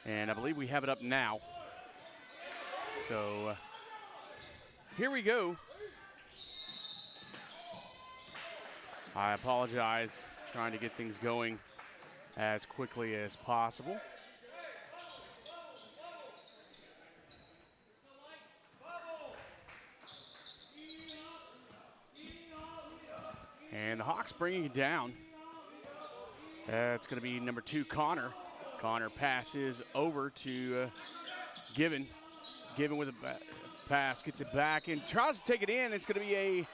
And I believe we have it up now. So here we go. I apologize, trying to get things going as quickly as possible. And the Hawks bringing it down. That's going to be number 2, Connor. Connor passes over to Given. Given with a pass, gets it back and tries to take it in. It's going to be a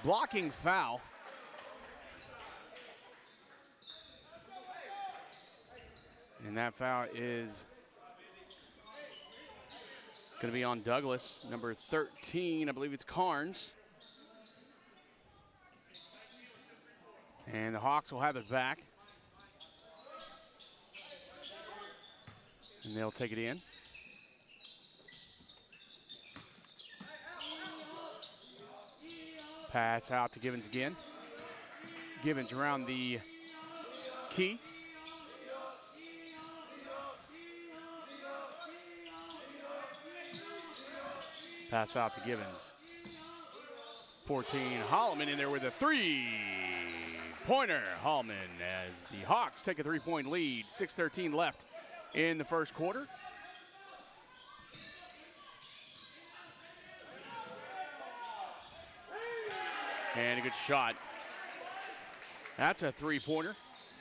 blocking foul. And that foul is going to be on Douglas, number 13. I believe it's Carnes. And the Hawks will have it back. And they'll take it in. Pass out to Givens again. Givens around the key. Pass out to Givens. 14, Holloman in there with a three-pointer. Holloman as the Hawks take a 3-point lead. 6:13 left in the first quarter. And a good shot. That's a three-pointer.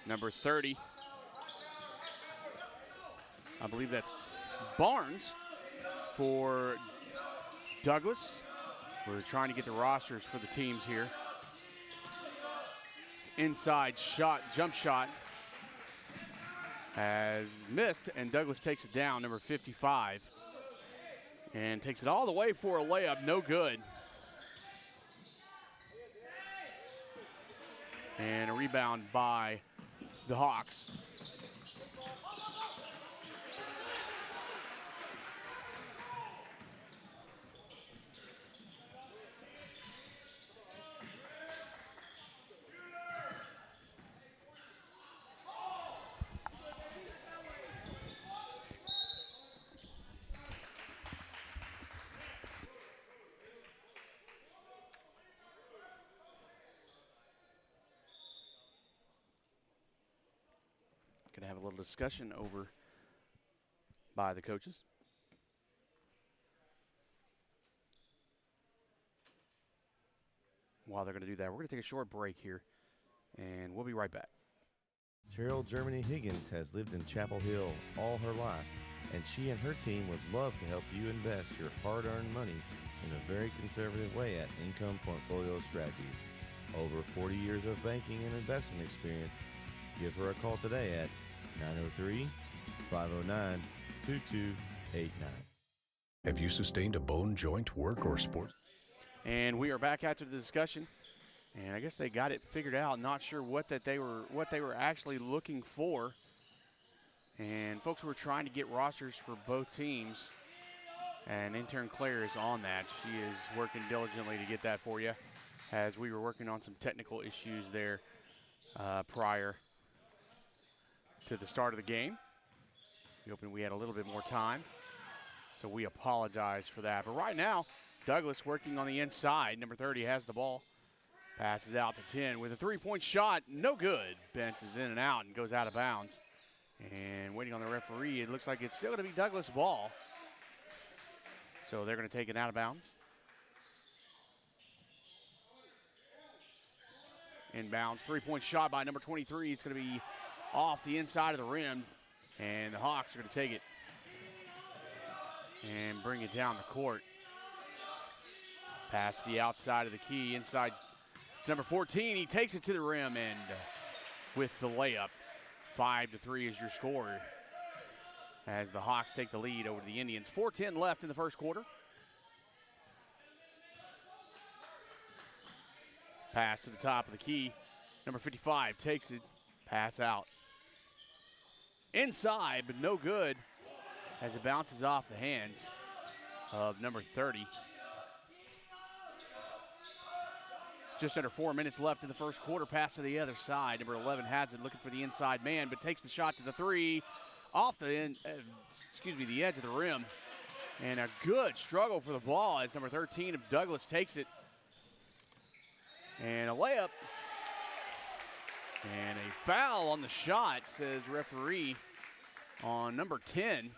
Number 30. I believe that's Barnes for Douglas. We're trying to get the rosters for the teams here. It's inside shot, jump shot. Has missed, and Douglas takes it down, number 55. And takes it all the way for a layup, no good. And a rebound by the Hawks. Going to have a little discussion over by the coaches. While they're going to do that, we're going to take a short break here, and we'll be right back. Cheryl Germany Higgins has lived in Chapel Hill all her life, and she and her team would love to help you invest your hard-earned money in a very conservative way at Income Portfolio Strategies. Over 40 years of banking and investment experience. Give her a call today at 903-509-2289. Have you sustained a bone, joint, work, or sport? And we are back after the discussion. And I guess they got it figured out. Not sure what they were actually looking for. And folks were trying to get rosters for both teams. And intern Claire is on that. She is working diligently to get that for you, as we were working on some technical issues there prior to the start of the game. We hoping we had a little bit more time, so we apologize for that. But right now, Douglas working on the inside. Number 30 has the ball. Passes out to 10 with a three-point shot. No good. Bounces in and out and goes out of bounds. And waiting on the referee, it looks like it's still going to be Douglas' ball. So they're going to take it out of bounds. Inbounds, three-point shot by number 23. It's going to be off the inside of the rim, and the Hawks are going to take it and bring it down the court. Pass the outside of the key, inside to number 14. He takes it to the rim, and with the layup, 5-3 is your score as the Hawks take the lead over the Indians. 4:10 left in the first quarter. Pass to the top of the key. Number 55 takes it. Pass out. Inside, but no good as it bounces off the hands of number 30. Just under 4 minutes left in the first quarter. Pass to the other side. Number 11 has it, looking for the inside man, but takes the shot to the three. off the end, the edge of the rim. And a good struggle for the ball as number 13 of Douglas takes it. And a layup. And a foul on the shot, says referee, on number 10.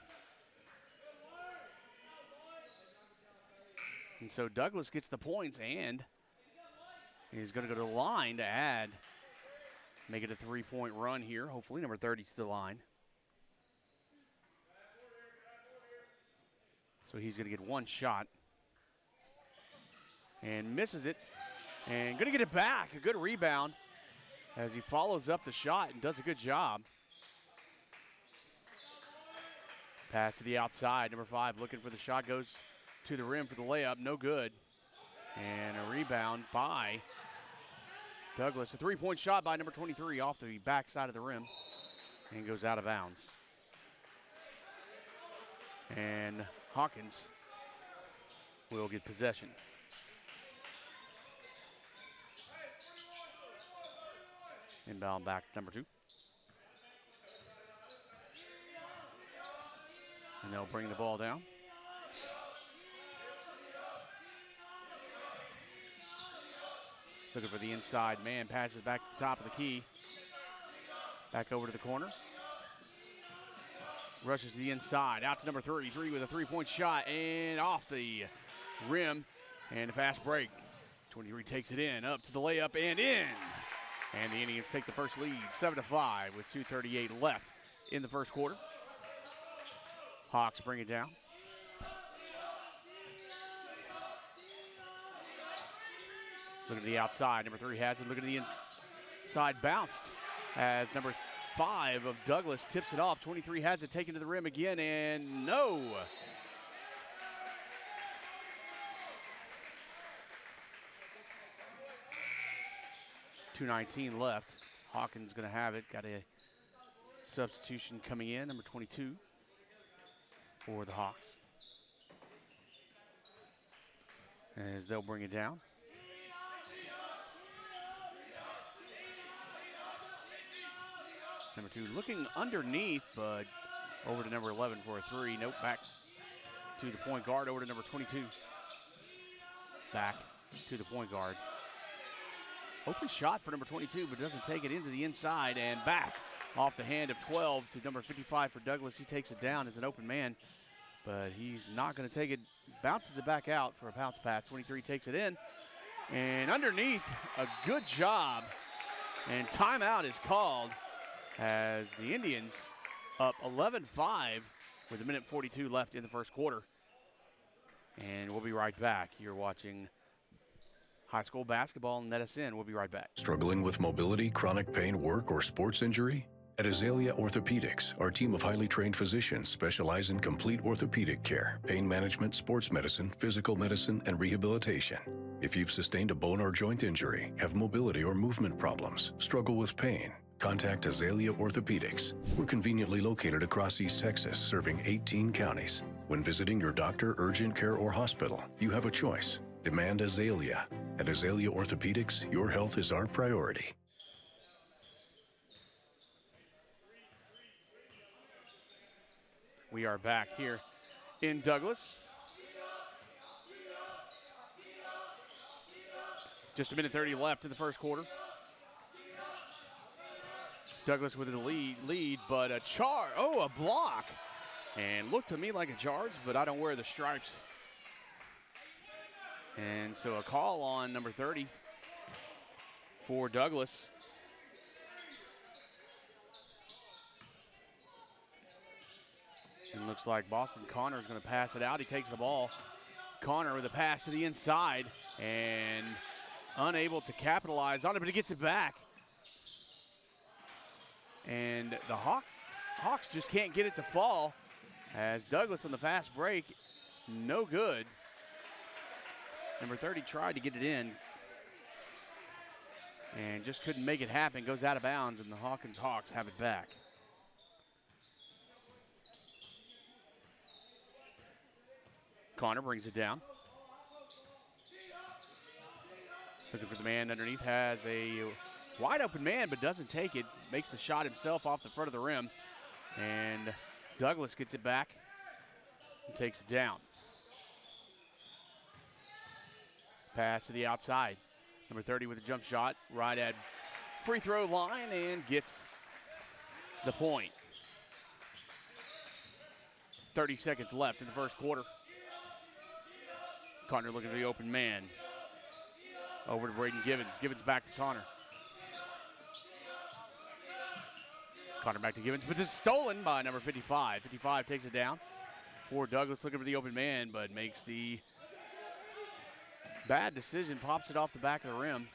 And so Douglas gets the points and he's going to go to the line to make it a 3-point run here. Hopefully number 30 to the line. So he's going to get one shot and misses it and going to get it back. A good rebound as he follows up the shot and does a good job. Pass to the outside. Number 5 looking for the shot, goes to the rim for the layup, no good. And a rebound by Douglas. A 3-point shot by number 23 off the backside of the rim and goes out of bounds. And Hawkins will get possession. Inbound back to number 2. And they'll bring the ball down. Looking for the inside man, passes back to the top of the key. Back over to the corner. Rushes to the inside, out to number 33 with a 3-point shot and off the rim. And a fast break. 23 takes it in, up to the layup and in. And the Indians take the first lead, 7-5 with 2:38 left in the first quarter. Hawks bring it down. Looking to the outside, number 3 has it. Looking to the inside, bounced as number 5 of Douglas tips it off. 23 has it, taken to the rim again, and no. .219 left. Hawkins going to have it. Got a substitution coming in, number 22 for the Hawks. As they'll bring it down. Number 2 looking underneath, but over to number 11 for a 3. Nope, back to the point guard, over to number 22. Back to the point guard. Open shot for number 22, but doesn't take it into the inside and back off the hand of 12 to number 55 for Douglas. He takes it down as an open man, but he's not going to take it. Bounces it back out for a bounce pass. 23 takes it in, and underneath, a good job. And timeout is called as the Indians up 11-5 with 1:42 left in the first quarter. And we'll be right back. You're watching high school basketball, and let us in. We'll be right back. Struggling with mobility, chronic pain, work, or sports injury? At Azalea Orthopedics, our team of highly trained physicians specialize in complete orthopedic care, pain management, sports medicine, physical medicine, and rehabilitation. If you've sustained a bone or joint injury, have mobility or movement problems, struggle with pain, contact Azalea Orthopedics. We're conveniently located across East Texas, serving 18 counties. When visiting your doctor, urgent care, or hospital, you have a choice. Demand Azalea. At Azalea Orthopedics, your health is our priority. We are back here in Douglas. Just 1:30 left in the first quarter. Douglas with the lead, but a a block. And looked to me like a charge, but I don't wear the stripes. And so a call on number 30 for Douglas. And looks like Boston Connor is going to pass it out. He takes the ball. Connor with a pass to the inside and unable to capitalize on it, but he gets it back. And the Hawks just can't get it to fall as Douglas on the fast break, no good. Number 30 tried to get it in and just couldn't make it happen. Goes out of bounds, and the Hawkins Hawks have it back. Connor brings it down. Looking for the man underneath, has a wide open man, but doesn't take it. Makes the shot himself off the front of the rim. And Douglas gets it back and takes it down. Pass to the outside. Number 30 with a jump shot right at free throw line and gets the point. 30 seconds left in the first quarter. Connor looking for the open man. Over to Braden Givens. Givens back to Connor. Connor back to Givens, but it's stolen by number 55. 55 takes it down. For Douglas looking for the open man, but makes the bad decision, pops it off the back of the rim.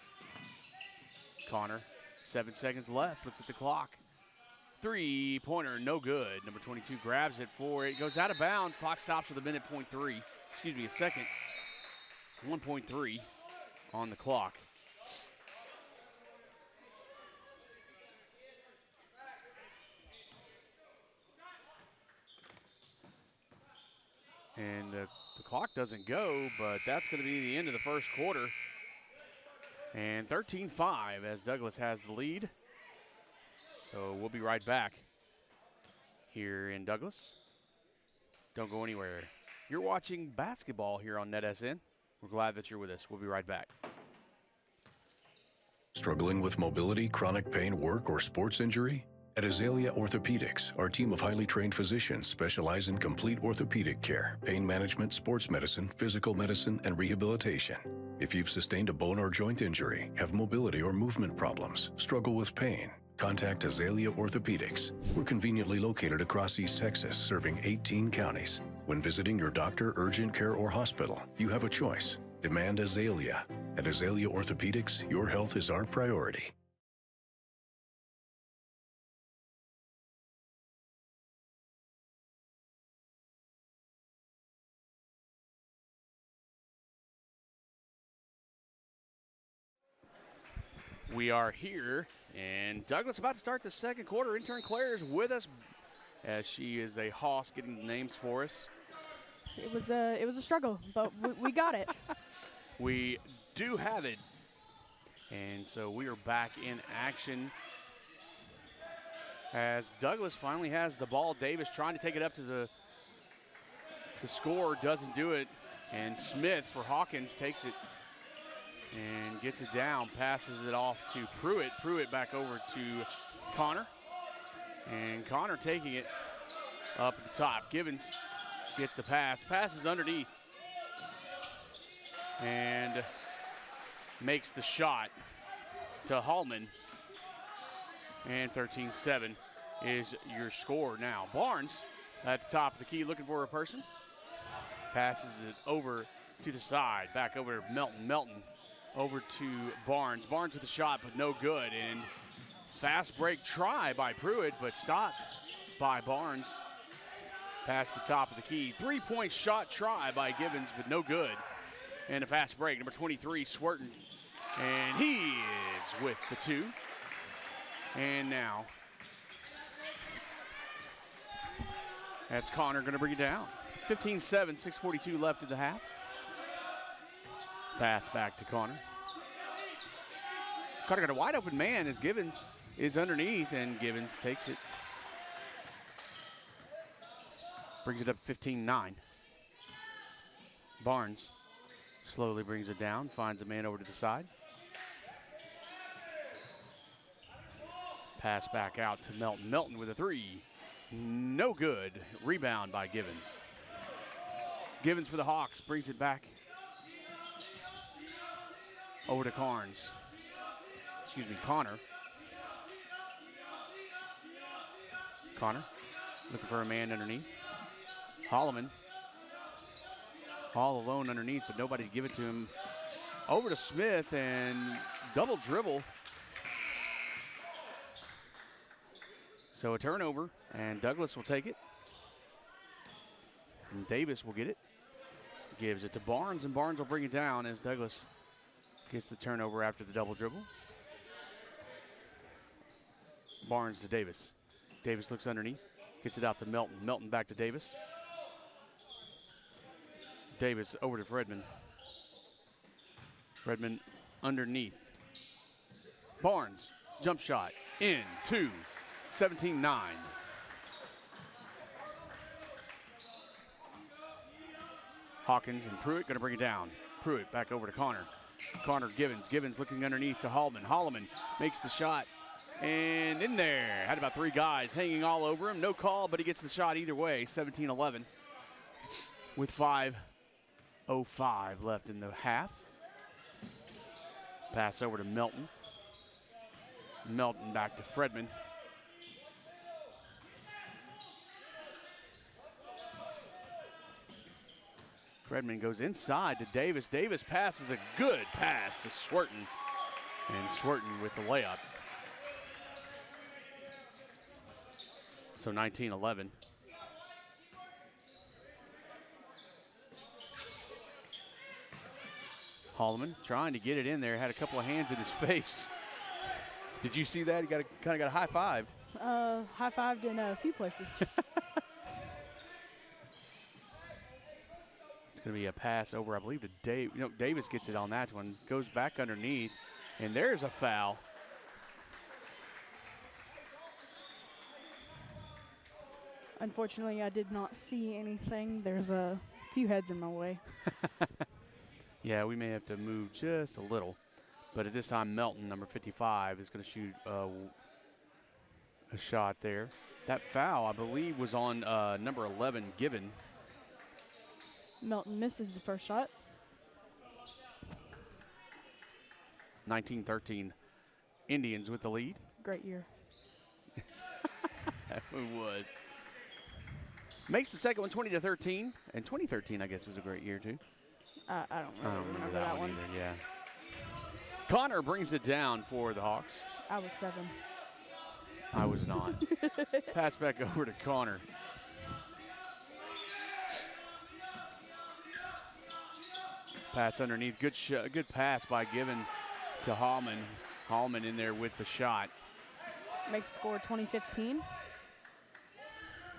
Connor, 7 seconds left, looks at the clock. Three-pointer, no good. Number 22 grabs it for it. Goes out of bounds. Clock stops with a minute, a second. 1.3 on the clock. And the clock doesn't go, but that's going to be the end of the first quarter. And 13-5 as Douglas has the lead. So we'll be right back here in Douglas. Don't go anywhere. You're watching basketball here on NetSN. We're glad that you're with us. We'll be right back. Struggling with mobility, chronic pain, work, or sports injury? At Azalea Orthopedics, our team of highly trained physicians specialize in complete orthopedic care, pain management, sports medicine, physical medicine, and rehabilitation. If you've sustained a bone or joint injury, have mobility or movement problems, struggle with pain, contact Azalea Orthopedics. We're conveniently located across East Texas, serving 18 counties. When visiting your doctor, urgent care, or hospital, you have a choice. Demand Azalea. At Azalea Orthopedics, your health is our priority. We are here, and Douglas about to start the second quarter. Intern Claire is with us as she is a hoss getting the names for us. It was a struggle, but we got it. We do have it, and so we are back in action as Douglas finally has the ball. Davis trying to take it up to score, doesn't do it, and Smith for Hawkins takes it and gets it down, passes it off to Pruitt. Pruitt back over to Connor. And Connor taking it up at the top. Givens gets the pass, passes underneath, and makes the shot to Hallman. And 13-7 is your score now. Barnes at the top of the key looking for a person. Passes it over to the side, back over to Melton. Melton over to Barnes. Barnes with the shot, but no good. And fast break try by Pruitt, but stopped by Barnes. Past the top of the key. 3-point shot try by Givens, but no good. And a fast break. Number 23, Swerton. And he is with the two. And now that's Connor going to bring it down. 15-7, 6:42 left in the half. Pass back to Connor. Connor got a wide open man as Givens is underneath, and Givens takes it. Brings it up 15-9. Barnes slowly brings it down, finds a man over to the side. Pass back out to Melton. Melton with a three. No good. Rebound by Givens. Givens for the Hawks brings it back over to Connor. Connor looking for a man underneath. Holloman all alone underneath, but nobody to give it to him. Over to Smith and double dribble. So a turnover, and Douglas will take it. And Davis will get it. Gives it to Barnes, and Barnes will bring it down as Douglas gets the turnover after the double dribble. Barnes to Davis. Davis looks underneath, gets it out to Melton. Melton back to Davis. Davis over to Fredman. Fredman underneath. Barnes, jump shot, in, 2, 17-9. Hawkins and Pruitt going to bring it down. Pruitt back over to Connor. Connor Givens. Givens looking underneath to Holloman. Holloman makes the shot. And in there. Had about 3 guys hanging all over him. No call, but he gets the shot either way. 17-11 with 5:05 left in the half. Pass over to Melton. Melton back to Fredman. Fredman goes inside to Davis. Davis passes a good pass to Swerton. And Swerton with the layup. So 19-11. Holloman trying to get it in there. Had a couple of hands in his face. Did you see that? He kind of got high-fived. High-fived in a few places. It's going to be a pass over, I believe, to Dave. Davis gets it on that one. Goes back underneath, and there's a foul. Unfortunately, I did not see anything. There's a few heads in my way. Yeah, we may have to move just a little. But at this time, Melton, number 55, is going to shoot a shot there. That foul, I believe, was on number 11, Given. Melton misses the first shot. 19-13, Indians with the lead. Great year. It was. Makes the second one 20-13. And 2013, I guess, was a great year, too. I don't really remember that one. Either, yeah. Connor brings it down for the Hawks. I was 7. I was not. Pass back over to Connor. Pass underneath. Good pass by Given to Hallman. Hallman in there with the shot. Makes the score 20-15.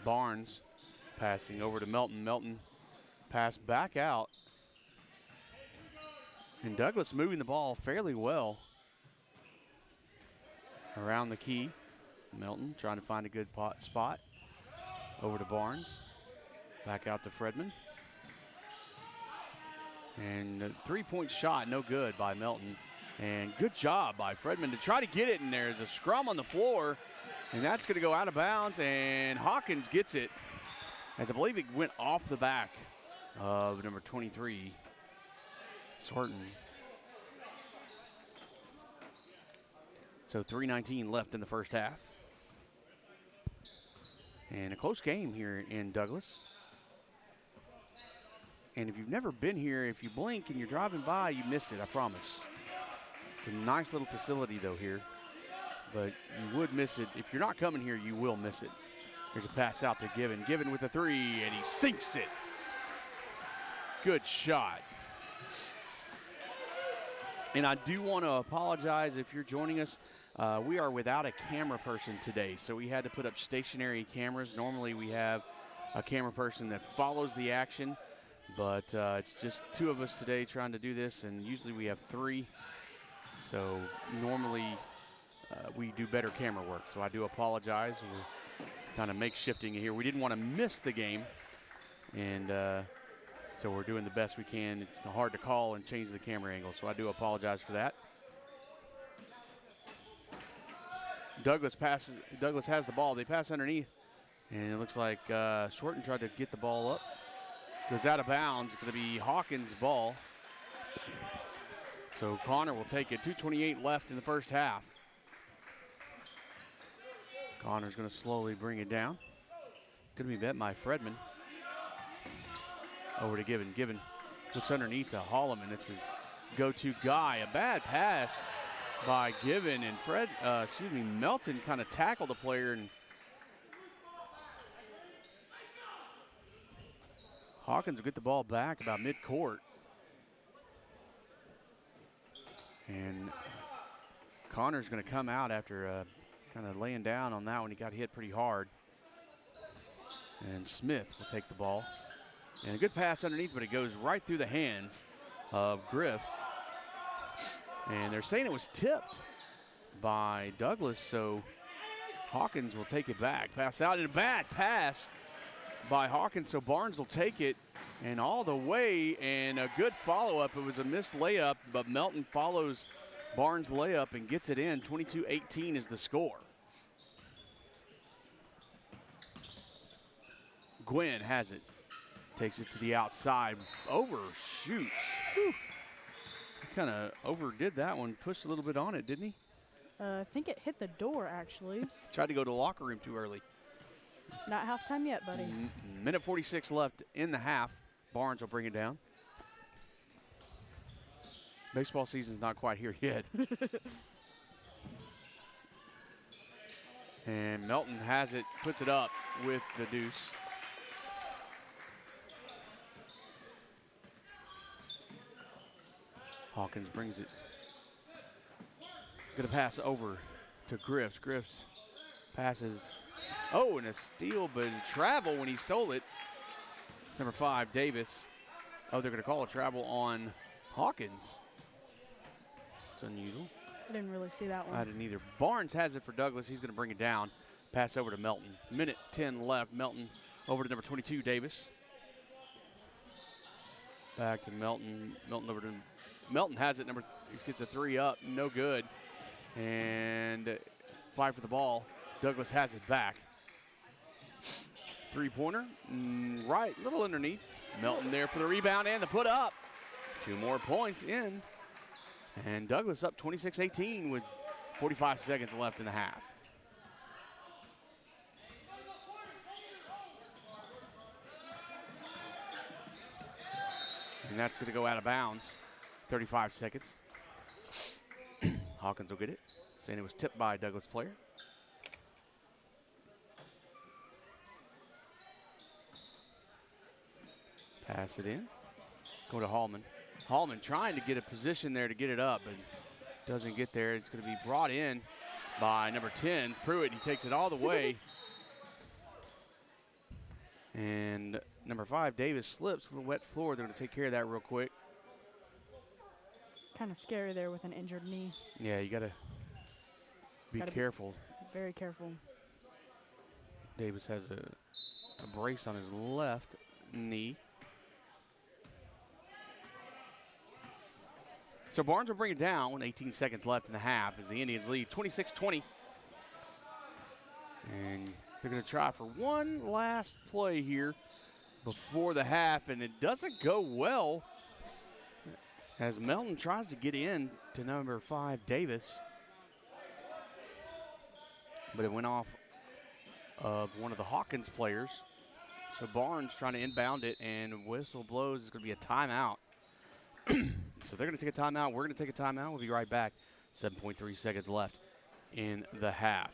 Barnes passing over to Melton. Melton pass back out. And Douglas moving the ball fairly well around the key. Melton trying to find a good spot. Over to Barnes. Back out to Fredman. And a 3-point shot, no good by Melton. And good job by Fredman to try to get it in there. There's a scrum on the floor, and that's going to go out of bounds, and Hawkins gets it, as I believe it went off the back of number 23, Swerton. So 3:19 left in the first half. And a close game here in Douglas. And if you've never been here, if you blink and you're driving by, you missed it, I promise. It's a nice little facility, though, here. But you would miss it. If you're not coming here, you will miss it. Here's a pass out to Given. Given with a 3, and he sinks it. Good shot. And I do want to apologize if you're joining us. We are without a camera person today, so we had to put up stationary cameras. Normally we have a camera person that follows the action, but it's just 2 of us today trying to do this, and usually we have 3. So normally we do better camera work, so I do apologize. We're kind of makeshifting here. We didn't want to miss the game, and so we're doing the best we can. It's hard to call and change the camera angle, so I do apologize for that. Douglas has the ball. They pass underneath, and it looks like Swerton tried to get the ball up. Goes out of bounds. It's going to be Hawkins' ball. So Connor will take it. 2:28 left in the first half. Connor's going to slowly bring it down. Going to be met by Fredman. Over to Given. Given looks underneath to Holloman. It's his go-to guy. A bad pass by Given, and Melton kind of tackled the player, and Hawkins will get the ball back about mid-court. And Connor's going to come out after kind of laying down on that one. He got hit pretty hard. And Smith will take the ball. And a good pass underneath, but it goes right through the hands of Griffs. And they're saying it was tipped by Douglas, so Hawkins will take it back. Pass out, and a bad pass by Hawkins, so Barnes will take it and all the way, and a good follow-up. It was a missed layup, but Melton follows Barnes' layup and gets it in. 22-18 is the score. Gwynn has it, takes it to the outside, overshoots. Kind of overdid that one, pushed a little bit on it, didn't he? I think it hit the door, actually. Tried to go to the locker room too early. Not halftime yet, buddy. Minute 46 left in the half. Barnes will bring it down. Baseball season's not quite here yet. And Melton has it, puts it up with the deuce. Hawkins brings it. Gonna pass over to Griffs. Griffs passes. Oh, and a steal, but a travel when he stole it. It's number 5, Davis. Oh, they're gonna call a travel on Hawkins. It's unusual. I didn't really see that one. I didn't either. Barnes has it for Douglas. He's gonna bring it down. Pass over to Melton. Minute 10 left. Melton over to number 22, Davis. Back to Melton. Melton over to Melton has it. Gets a 3 up, no good. And fight for the ball. Douglas has it back. 3-pointer, right, little underneath. Melton there for the rebound and the put up. 2 more points in. And Douglas up 26-18 with 45 seconds left in the half. And that's going to go out of bounds. 35 seconds. Hawkins will get it. Saying it was tipped by a Douglas player. Pass it in. Go to Hallman. Hallman trying to get a position there to get it up, but doesn't get there. It's going to be brought in by number 10, Pruitt. He takes it all the way. And number 5, Davis slips. A little wet floor. They're going to take care of that real quick. Kind of scary there with an injured knee. Yeah, you got to be careful. Very careful. Davis has a brace on his left knee. So Barnes will bring it down with 18 seconds left in the half as the Indians lead 26-20. And they're going to try for one last play here before the half, and it doesn't go well as Melton tries to get in to number 5, Davis. But it went off of one of the Hawkins players. So Barnes trying to inbound it, and whistle blows. It's going to be a timeout. So they're going to take a timeout. We're going to take a timeout. We'll be right back. 7.3 seconds left in the half.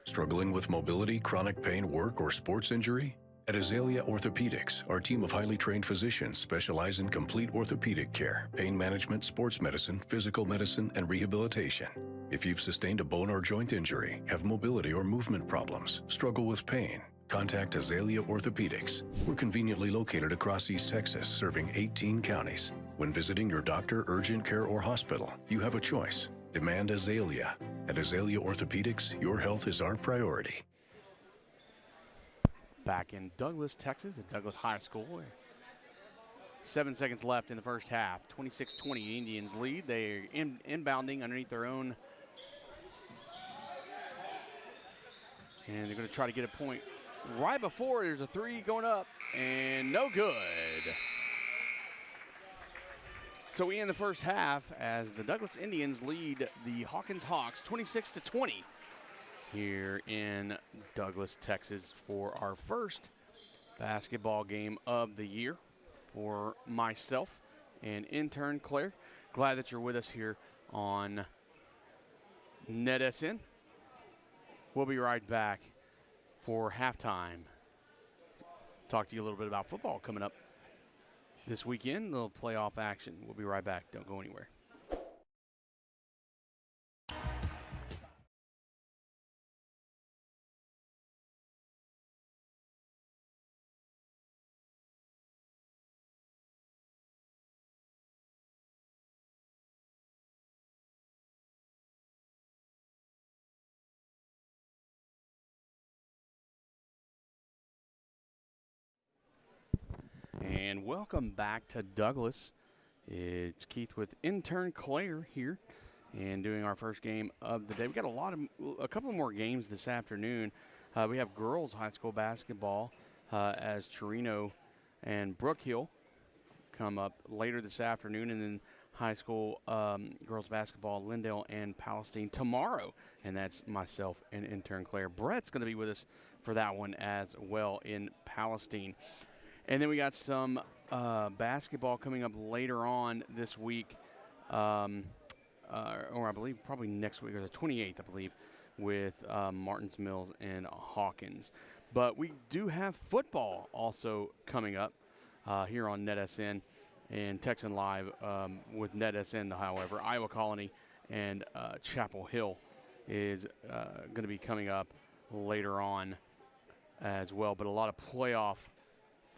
Struggling with mobility, chronic pain, work, or sports injury? At Azalea Orthopedics, our team of highly trained physicians specialize in complete orthopedic care, pain management, sports medicine, physical medicine, and rehabilitation. If you've sustained a bone or joint injury, have mobility or movement problems, struggle with pain, contact Azalea Orthopedics. We're conveniently located across East Texas, serving 18 counties. When visiting your doctor, urgent care, or hospital, you have a choice. Demand Azalea. At Azalea Orthopedics, your health is our priority. Back in Douglas, Texas, at Douglas High School. 7 seconds left in the first half. 26-20 Indians lead. They're inbounding underneath their own. And they're going to try to get a point right before there's a 3 going up, and no good. So we end the first half as the Douglas Indians lead the Hawkins Hawks 26-20 here in Douglas, Texas for our first basketball game of the year. For myself and intern Claire, glad that you're with us here on NetSN. We'll be right back for halftime. Talk to you a little bit about football coming up this weekend, a little playoff action. We'll be right back. Don't go anywhere. and welcome back to Douglas. It's Keith with intern Claire here and doing our first game of the day. We got a couple more games this afternoon. We have girls high school basketball as Torino and Brookhill come up later this afternoon, and then high school girls basketball, Lindale and Palestine tomorrow. And that's myself and intern Claire. Brett's going to be with us for that one as well in Palestine. And then we got some basketball coming up later on this week, or I believe probably next week, or the 28th, I believe, with Martins Mills and Hawkins. But we do have football also coming up here on NetSN and Texan Live with NetSN, however. Iowa Colony and Chapel Hill is going to be coming up later on as well. But a lot of playoff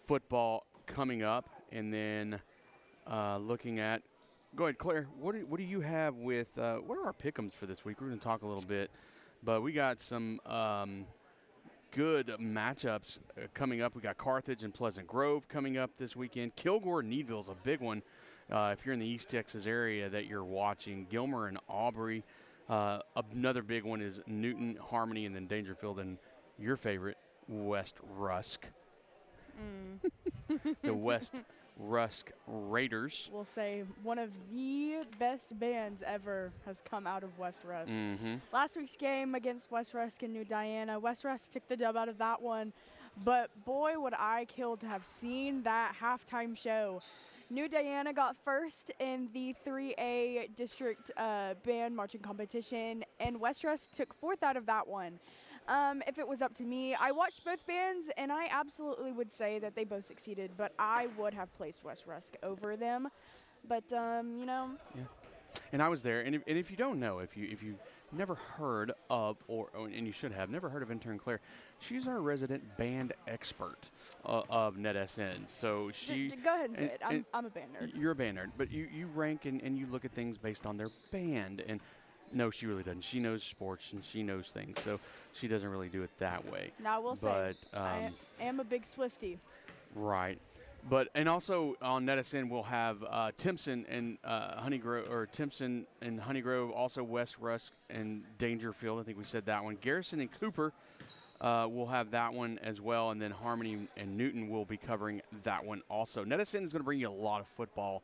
football coming up. And then looking at – go ahead, Claire. What do you have with what are our pick'ems for this week? We're going to talk a little bit. But we got some good matchups coming up. We got Carthage and Pleasant Grove coming up this weekend. Kilgore-Needville's a big one if you're in the East Texas area that you're watching. Gilmer and Aubrey. Another big one is Newton, Harmony, and then Dangerfield, and your favorite, West Rusk. The West Rusk Raiders. We'll say one of the best bands ever has come out of West Rusk. Last week's game against West Rusk and New Diana, West Rusk took the dub out of that one. But boy, would I kill to have seen that halftime show. New Diana got first in the 3A district band marching competition, and West Rusk took fourth out of that one. If it was up to me, I watched both bands, and I absolutely would say that they both succeeded, but I would have placed West Rusk over them. But, you know. Yeah. And I was there, and if you don't know, if you never heard of, and you should have, never heard of intern Claire, she's our resident band expert of NetSN. So she. Go ahead and say it. I'm a band nerd. You're a band nerd, but you rank and you look at things based on their band. And no, she really doesn't. She knows sports and she knows things, so she doesn't really do it that way. Now, I will say, I am a big Swiftie. Right. But and also on NetSN we'll have Timpson and Honeygrove, or Timpson and Honeygrove, also West Rusk and Dangerfield. I think we said that one. Garrison and Cooper we'll have that one as well, and then Harmony and Newton will be covering that one also. NetSN is going to bring you a lot of football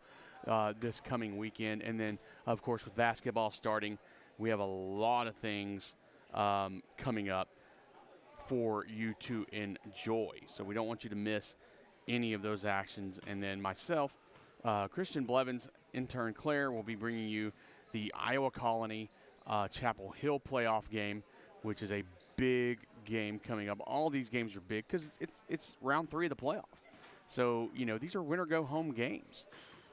this coming weekend, and then of course with basketball starting, we have a lot of things coming up for you to enjoy. So we don't want you to miss any of those actions. And then myself, Christian Blevins, intern Claire, will be bringing you the Iowa Colony Chapel Hill playoff game, which is a big game coming up. All these games are big because it's round 3 of the playoffs. So, you know, these are win or go home games.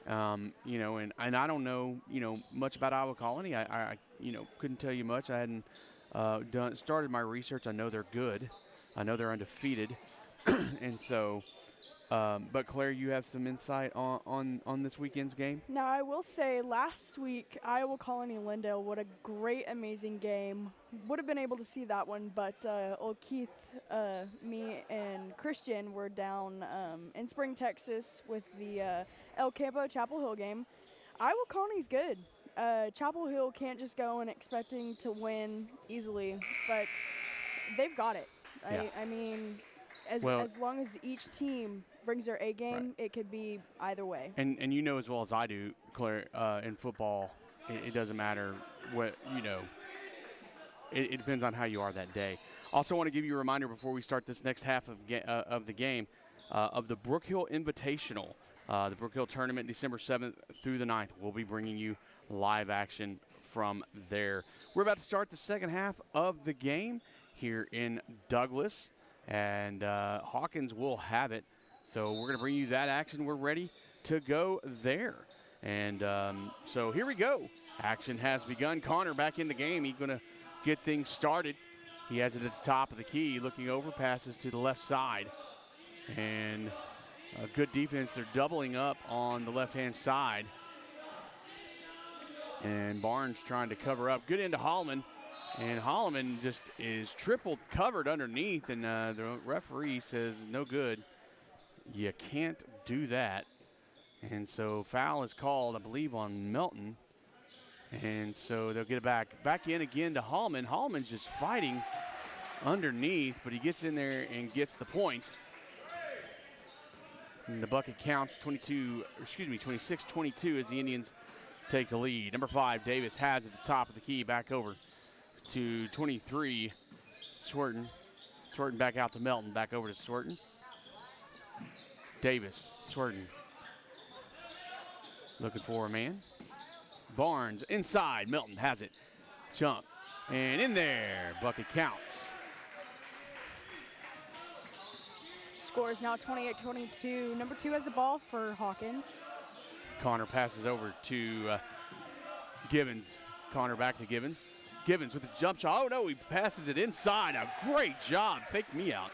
You know, and I don't know, you know, much about Iowa Colony. I you know, couldn't tell you much. I hadn't started my research. I know they're good. I know they're undefeated. And so, but Claire, you have some insight on this weekend's game? Now, I will say last week, Iowa Colony Lindale, what a great, amazing game. Would have been able to see that one, but old Keith, me, and Christian were down in Spring, Texas with the El Campo Chapel Hill game. Iowa Colony's good. Chapel Hill can't just go in expecting to win easily, but they've got it. Yeah. I mean, as long as each team brings their A game, right, it could be either way. And you know as well as I do, Claire, in football, it doesn't matter what, you know, it depends on how you are that day. Also want to give you a reminder before we start this next half of the game of the Brookhill Invitational. The Brookhill Tournament, December 7th through the 9th. We'll be bringing you live action from there. We're about to start the second half of the game here in Douglas, and Hawkins will have it. So we're going to bring you that action. We're ready to go there. And so here we go. Action has begun. Connor back in the game. He's going to get things started. He has it at the top of the key. Looking over, passes to the left side. And a good defense. They're doubling up on the left-hand side. And Barnes trying to cover up. Good into Holloman. And Holloman just is triple covered underneath. And the referee says no good. You can't do that. And so foul is called, I believe, on Melton. And so they'll get it back in again to Hallman. Hallman's just fighting underneath, but he gets in there and gets the points. And the bucket counts 26-22 as the Indians take the lead. Number 5, Davis has at the top of the key, back over to 23, Swerton. Swerton back out to Melton, back over to Swerton. Davis, Swerton. Looking for a man. Barnes inside, Melton has it. Jump, and in there, bucket counts. Score is now 28-22. Number 2 has the ball for Hawkins. Connor passes over to Givens. Connor back to Givens. Givens with the jump shot. Oh, no, he passes it inside. A great job. Faked me out.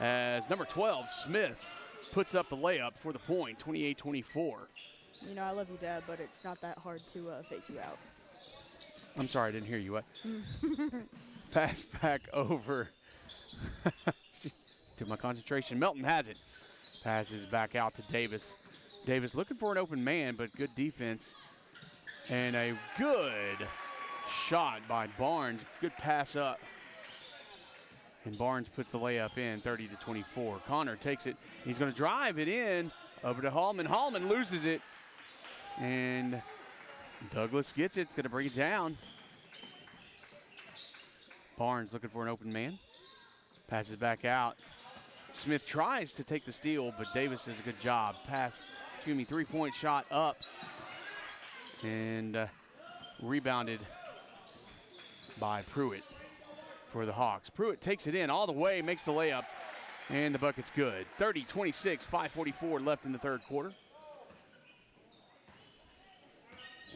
As number 12, Smith, puts up the layup for the point, 28-24. You know, I love you, Dad, but it's not that hard to fake you out. I'm sorry, I didn't hear you. What? Pass back over to my concentration. Melton has it. Passes back out to Davis. Davis looking for an open man, but good defense. And a good shot by Barnes. Good pass up. And Barnes puts the layup in, 30-24. Connor takes it. He's going to drive it in over to Hallman. Hallman loses it. And Douglas gets it. It's going to bring it down. Barnes looking for an open man. Passes back out. Smith tries to take the steal, but Davis does a good job. Three-point shot up. And rebounded by Pruitt for the Hawks. Pruitt takes it in all the way, makes the layup, and the bucket's good. 30-26, 5:44 left in the third quarter.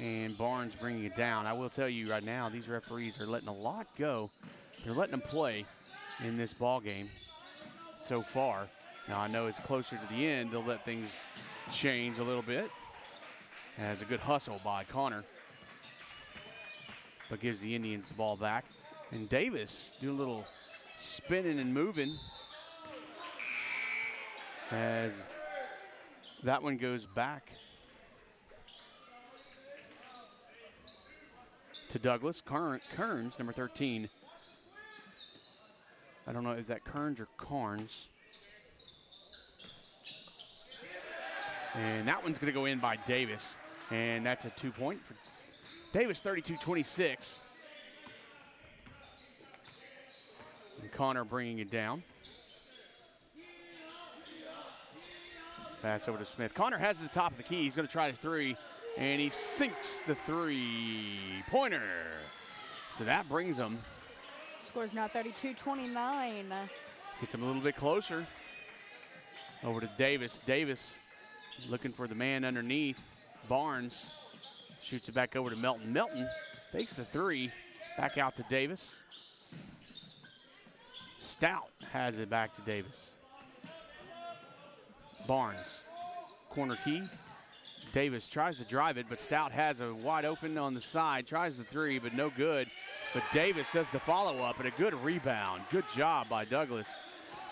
And Barnes bringing it down. I will tell you right now, these referees are letting a lot go. They're letting them play in this ball game so far. Now I know it's closer to the end. They'll let things change a little bit. Has a good hustle by Connor, but gives the Indians the ball back. And Davis doing a little spinning and moving as that one goes back to Douglas. Kearns, number 13. I don't know, is that Kearns or Carnes? And that one's going to go in by Davis. And that's a 2-point for Davis, 32-26. And Connor bringing it down. Pass over to Smith. Connor has it at the top of the key. He's going to try the three, and he sinks the three-pointer. So that brings him. Score's now 32-29. Gets him a little bit closer. Over to Davis. Davis looking for the man underneath. Barnes shoots it back over to Melton. Melton fakes the three. Back out to Davis. Stout has it back to Davis. Barnes, corner key. Davis tries to drive it, but Stout has a wide open on the side. Tries the three, but no good. But Davis does the follow-up and a good rebound. Good job by Douglas.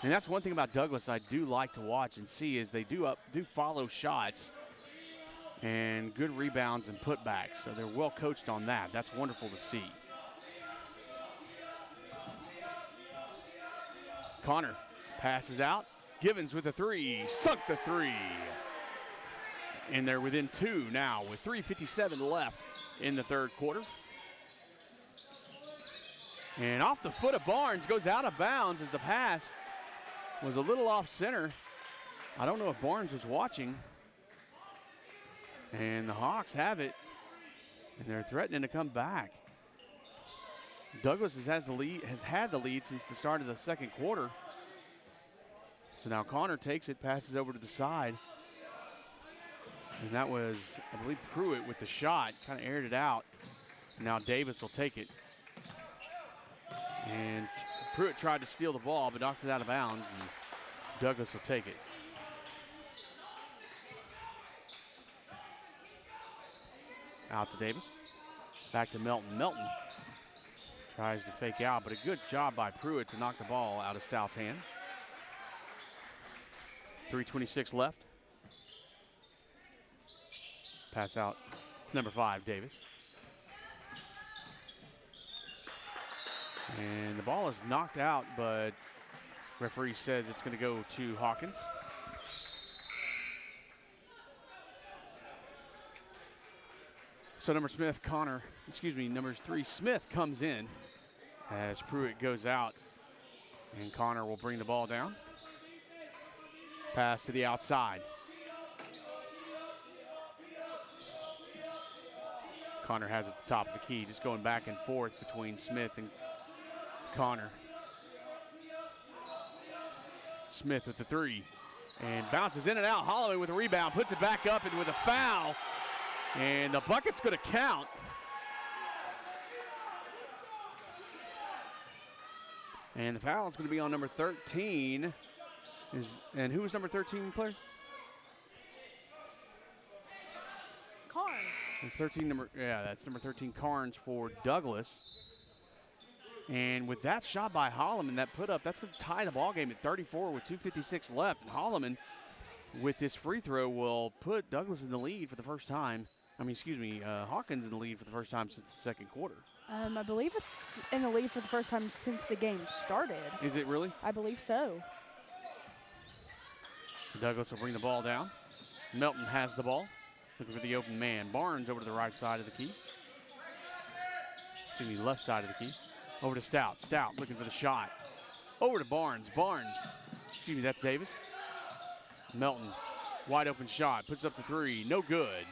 And that's one thing about Douglas I do like to watch and see is they do follow shots and good rebounds and putbacks. So they're well coached on that. That's wonderful to see. Connor passes out. Givens with the three, sunk the three. And they're within two now with 3:57 left in the third quarter. And off the foot of Barnes, goes out of bounds as the pass was a little off center. I don't know if Barnes was watching. And the Hawks have it, and they're threatening to come back. Douglas has had the lead since the start of the second quarter. So now Connor takes it, passes over to the side. And that was, I believe, Pruitt with the shot, kind of aired it out. Now Davis will take it. And Pruitt tried to steal the ball, but knocks it out of bounds, and Douglas will take it. Out to Davis. Back to Melton. Melton tries to fake out, but a good job by Pruitt to knock the ball out of Stout's hand. 3:26 left. Pass out to number 5, Davis. And the ball is knocked out, but referee says it's going to go to Hawkins. So number 3, Smith comes in as Pruitt goes out, and Connor will bring the ball down. Pass to the outside. Connor has it at the top of the key, just going back and forth between Smith and Connor. Smith with the 3, and bounces in and out. Holloway with a rebound, puts it back up, and with a foul, and the bucket's going to count. And the foul is going to be on number 13. And who was number 13, Claire? Carnes. It's 13 number. Yeah, that's number 13, Carnes for Douglas. And with that shot by Holloman, that put up, that's going to tie the ball game at 34 with 2:56 left. And Holloman, with this free throw, will put Douglas in the lead for the first time. Hawkins in the lead for the first time since the second quarter. I believe it's in the lead for the first time since the game started. Is it really? I believe so. So Douglas will bring the ball down. Melton has the ball, looking for the open man. Barnes over to the right side of the key. Left side of the key. Over to Stout. Stout looking for the shot. Over to Barnes. That's Davis. Melton, wide open shot, puts up the 3, no good.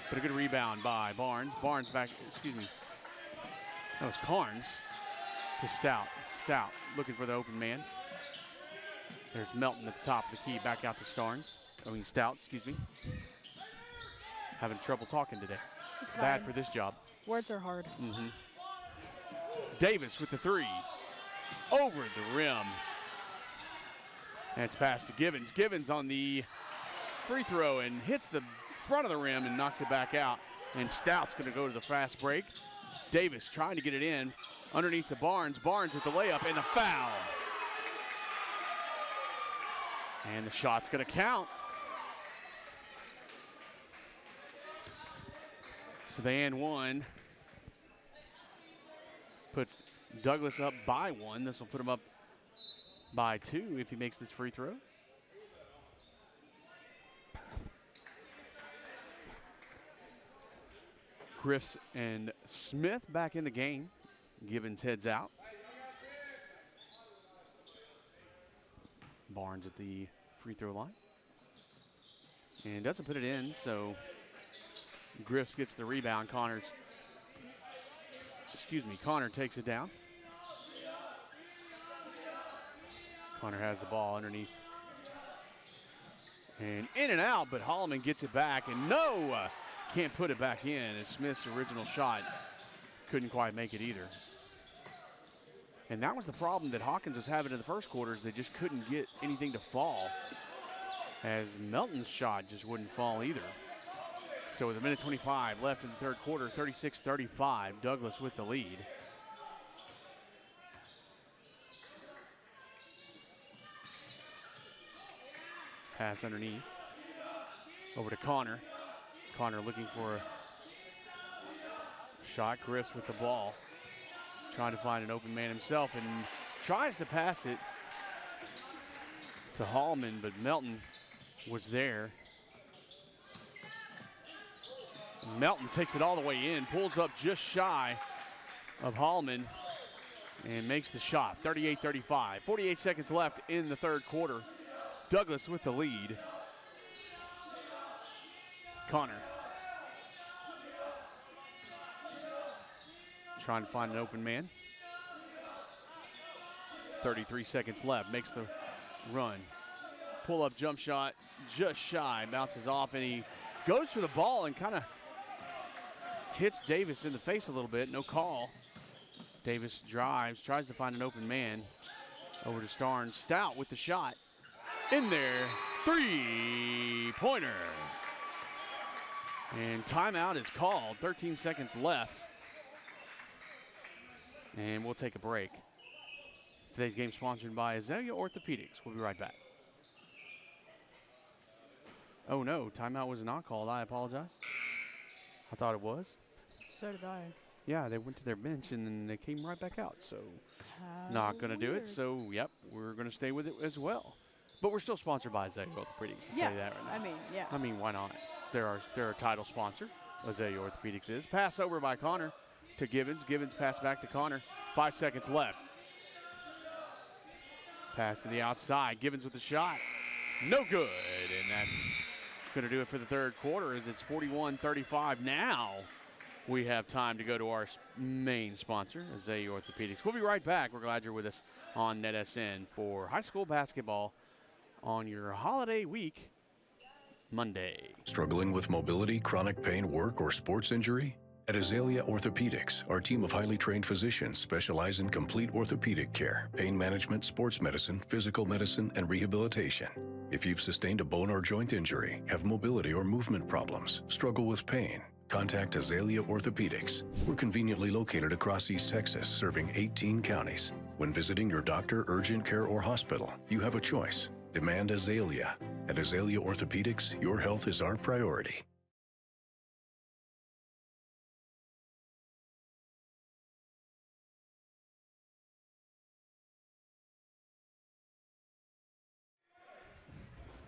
But a good rebound by Barnes. Barnes back, that was Carnes to Stout. Stout looking for the open man. There's Melton at the top of the key, back out to Stout, Having trouble talking today. It's bad fine. for this job. Words are hard. Davis with the 3. Over the rim. And it's passed to Givens. Givens on the free throw and hits the front of the rim and knocks it back out. And Stout's going to go to the fast break. Davis trying to get it in underneath to Barnes. Barnes with the layup and a foul. And the shot's going to count. So the and 1 puts Douglas up by 1. This will put him up by 2 if he makes this free throw. Griffs and Smith back in the game. Givens heads out. Barnes at the free throw line. And doesn't put it in, so Griffs gets the rebound. Connor takes it down. Connor has the ball underneath. And in and out, but Holloman gets it back, and can't put it back in, as Smith's original shot couldn't quite make it either. And that was the problem that Hawkins was having in the first quarter, is they just couldn't get anything to fall, as Melton's shot just wouldn't fall either. So with 1:25 left in the third quarter, 36-35, Douglas with the lead. Pass underneath. Over to Connor. Connor looking for a shot. Griffs with the ball. Trying to find an open man himself and tries to pass it to Hallman, but Melton was there. Melton takes it all the way in, pulls up just shy of Hallman, and makes the shot. 38-35. 48 seconds left in the third quarter. Douglas with the lead. Connor trying to find an open man. 33 seconds left. Makes the run. Pull up jump shot just shy. Bounces off, and he goes for the ball and kind of hits Davis in the face a little bit. No call. Davis drives, tries to find an open man. Over to Starnes. Stout with the shot. In there. Three-pointer. And timeout is called. 13 seconds left. And we'll take a break. Today's game sponsored by Azalea Orthopedics. We'll be right back. Oh no, timeout was not called. I apologize. I thought it was. So did I. Yeah, they went to their bench and then they came right back out. So How not going to do it. weird. So, yep, we're going to stay with it as well. But we're still sponsored by Azalea Orthopedics. I'll Yeah, tell you that right now. yeah. I mean, why not? They're our title sponsor. Azalea Orthopedics is. Pass over by Connor to Gibbons. Gibbons pass back to Connor. 5 seconds left. Pass to the outside. Gibbons with the shot. No good. And that's going to do it for the third quarter as it's 41-35 now. We have time to go to our main sponsor, Azalea Orthopedics. We'll be right back. We're glad you're with us on NetSN for high school basketball on your holiday week, Monday. Struggling with mobility, chronic pain, work, or sports injury? At Azalea Orthopedics, our team of highly trained physicians specialize in complete orthopedic care, pain management, sports medicine, physical medicine, and rehabilitation. If you've sustained a bone or joint injury, have mobility or movement problems, struggle with pain, contact Azalea Orthopedics. We're conveniently located across East Texas, serving 18 counties. When visiting your doctor, urgent care, or hospital, you have a choice. Demand Azalea. At Azalea Orthopedics, your health is our priority.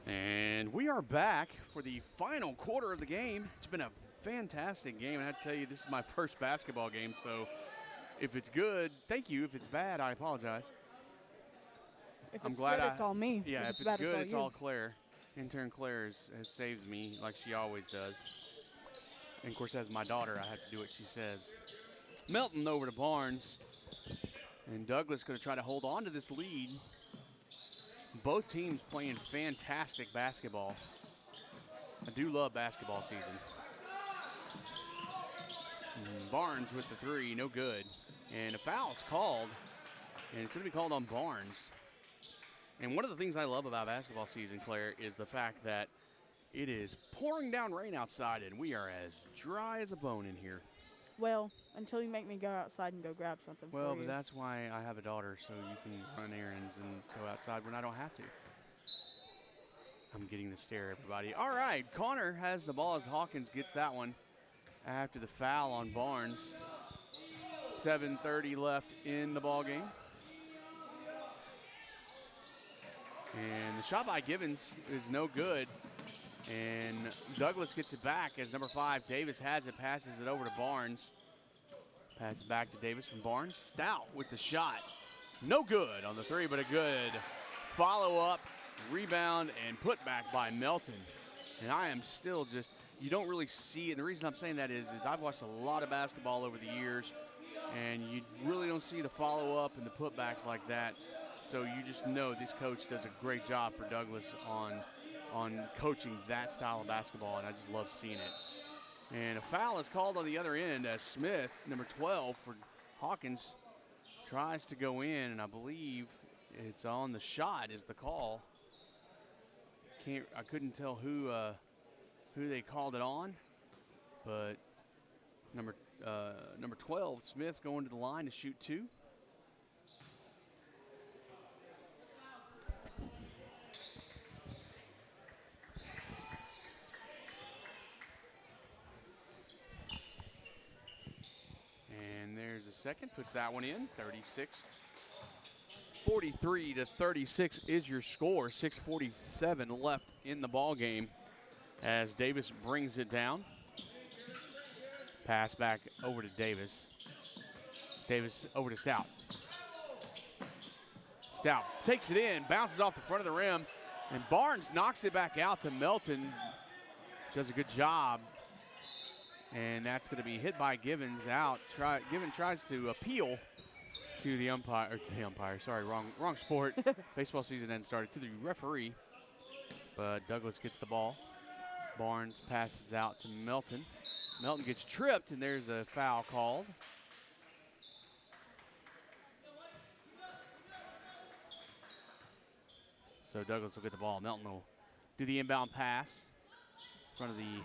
And we are back for the final quarter of the game. It's been a fantastic game. And I have to tell you, this is my first basketball game, so if it's good, thank you. If it's bad, I apologize. If I'm it's glad good, it's all me. Yeah, if it's bad, good, it's all you. Claire. Intern Claire has saved me like she always does. And of course, as my daughter, I have to do what she says. Melton over to Barnes. And Douglas going to try to hold on to this lead. Both teams playing fantastic basketball. I do love basketball season. Barnes with the three, no good. And a foul's called. And it's going to be called on Barnes. And one of the things I love about basketball season, Claire, is the fact that it is pouring down rain outside and we are as dry as a bone in here. Well, until you make me go outside and go grab something for Well, you. but that's why I have a daughter, so you can run errands and go outside when I don't have to. I'm getting the stare, everybody. All right, Connor has the ball as Hawkins gets that one after the foul on Barnes. 7:30 left in the ball game. And the shot by Givens is no good. And Douglas gets it back as number 5, Davis has it, passes it over to Barnes. Pass it back to Davis from Barnes. Stout with the shot. No good on the three, but a good follow-up, rebound, and put back by Melton. And I am still just, you don't really see it. And the reason I'm saying that is I've watched a lot of basketball over the years, and you really don't see the follow-up and the putbacks like that. So you just know this coach does a great job for Douglas on coaching that style of basketball, and I just love seeing it. And a foul is called on the other end as Smith, number 12 for Hawkins, tries to go in, and I believe it's on the shot is the call. I couldn't tell who they called it on, but number 12, Smith, going to the line to shoot 2. And there's a second, puts that one in, 43-36 is your score. 6:47 left in the ball game as Davis brings it down. Pass back over to Davis. Davis over to Stout. Stout takes it in, bounces off the front of the rim, and Barnes knocks it back out to Melton. Does a good job. And that's going to be hit by Givens out. Givens tries to appeal to the umpire, sorry, wrong sport. Baseball season hadn't started, to the referee. But Douglas gets the ball. Barnes passes out to Melton. Melton gets tripped, and there's a foul called. So Douglas will get the ball. Melton will do the inbound pass in front of the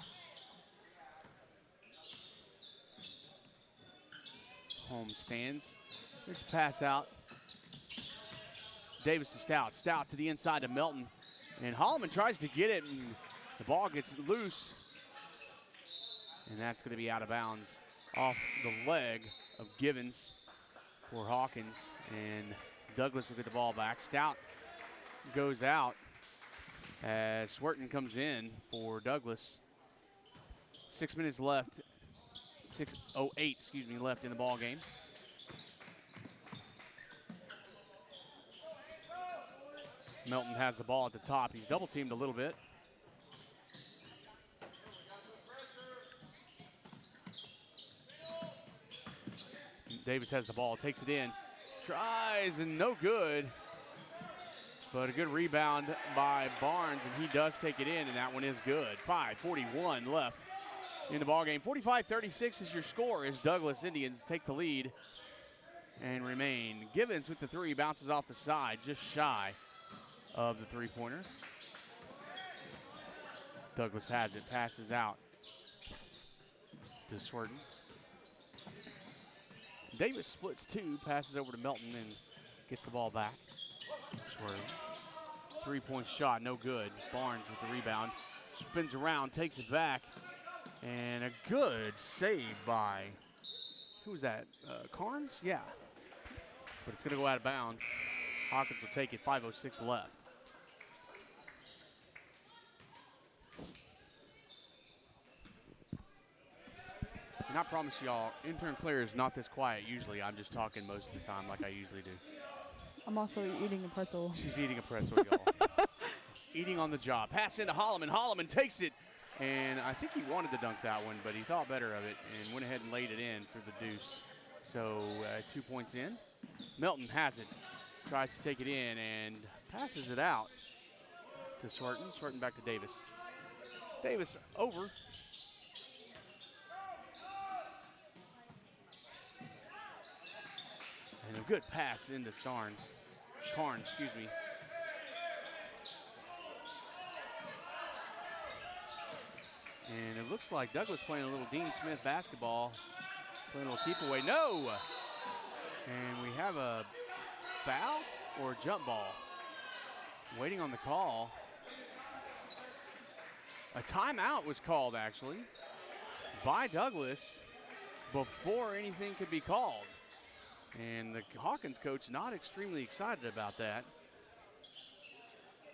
home stands. There's a pass out. Davis to Stout. Stout to the inside to Melton. And Holloman tries to get it, and the ball gets loose. And that's going to be out of bounds off the leg of Givens for Hawkins. And Douglas will get the ball back. Stout goes out as Swerton comes in for Douglas. 6 minutes left. 6:08, left in the ball game. Melton has the ball at the top. He's double teamed a little bit. Davis has the ball, takes it in, tries, and no good. But a good rebound by Barnes, and he does take it in, and that one is good. 5:41 left in the ballgame. 45-36 is your score as Douglas Indians take the lead and remain. Givens with the three, bounces off the side, just shy of the three-pointer. Douglas has it, passes out to Swerton. Davis splits two, passes over to Melton and gets the ball back. Swerton. Three-point shot, no good. Barnes with the rebound. Spins around, takes it back. And a good save by, who was that? Carnes? Yeah. But it's going to go out of bounds. Hawkins will take it, 5:06 left. And I promise y'all, intern Claire is not this quiet usually. I'm just talking most of the time like I usually do. I'm also eating a pretzel. She's eating a pretzel, y'all. Eating on the job. Pass into Holloman. Holloman takes it. And I think he wanted to dunk that one, but he thought better of it and went ahead and laid it in for the deuce. So 2 points in. Melton has it. Tries to take it in and passes it out to Swerton. Swerton back to Davis. Davis over. And a good pass into Carnes, excuse me. And it looks like Douglas playing a little Dean Smith basketball. Playing a little keep away. No! And we have a foul or a jump ball. Waiting on the call. A timeout was called, actually, by Douglas before anything could be called. And the Hawkins coach not extremely excited about that.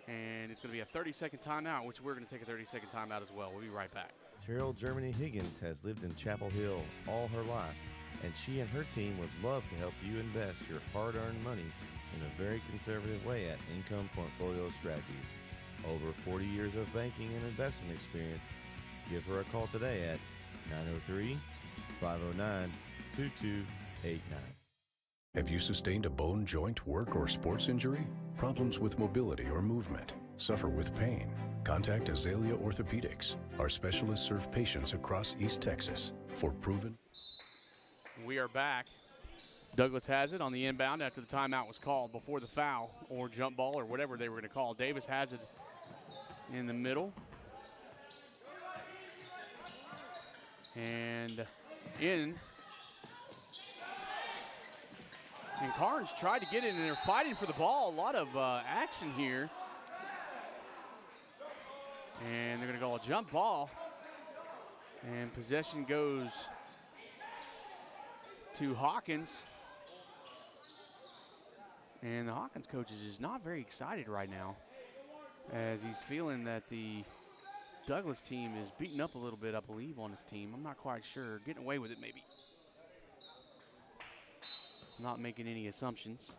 And it's going to be a 30-second timeout, which we're going to take a 30-second timeout as well. We'll be right back. Cheryl Germany Higgins has lived in Chapel Hill all her life, and she and her team would love to help you invest your hard-earned money in a very conservative way at Income Portfolio Strategies. Over 40 years of banking and investment experience. Give her a call today at 903-509-2289. Have you sustained a bone, joint, work, or sports injury? Problems with mobility or movement? Suffer with pain? Contact Azalea Orthopedics. Our specialists serve patients across East Texas for proven. We are back. Douglas has it on the inbound after the timeout was called before the foul or jump ball or whatever they were going to call. Davis has it in the middle. And in. And Carnes tried to get in, and they're fighting for the ball. A lot of action here. And they're going to go a jump ball. And possession goes to Hawkins. And the Hawkins coach is just not very excited right now, as he's feeling that the Douglas team is beating up a little bit, I believe, on his team. I'm not quite sure. Getting away with it, maybe. Not making any assumptions.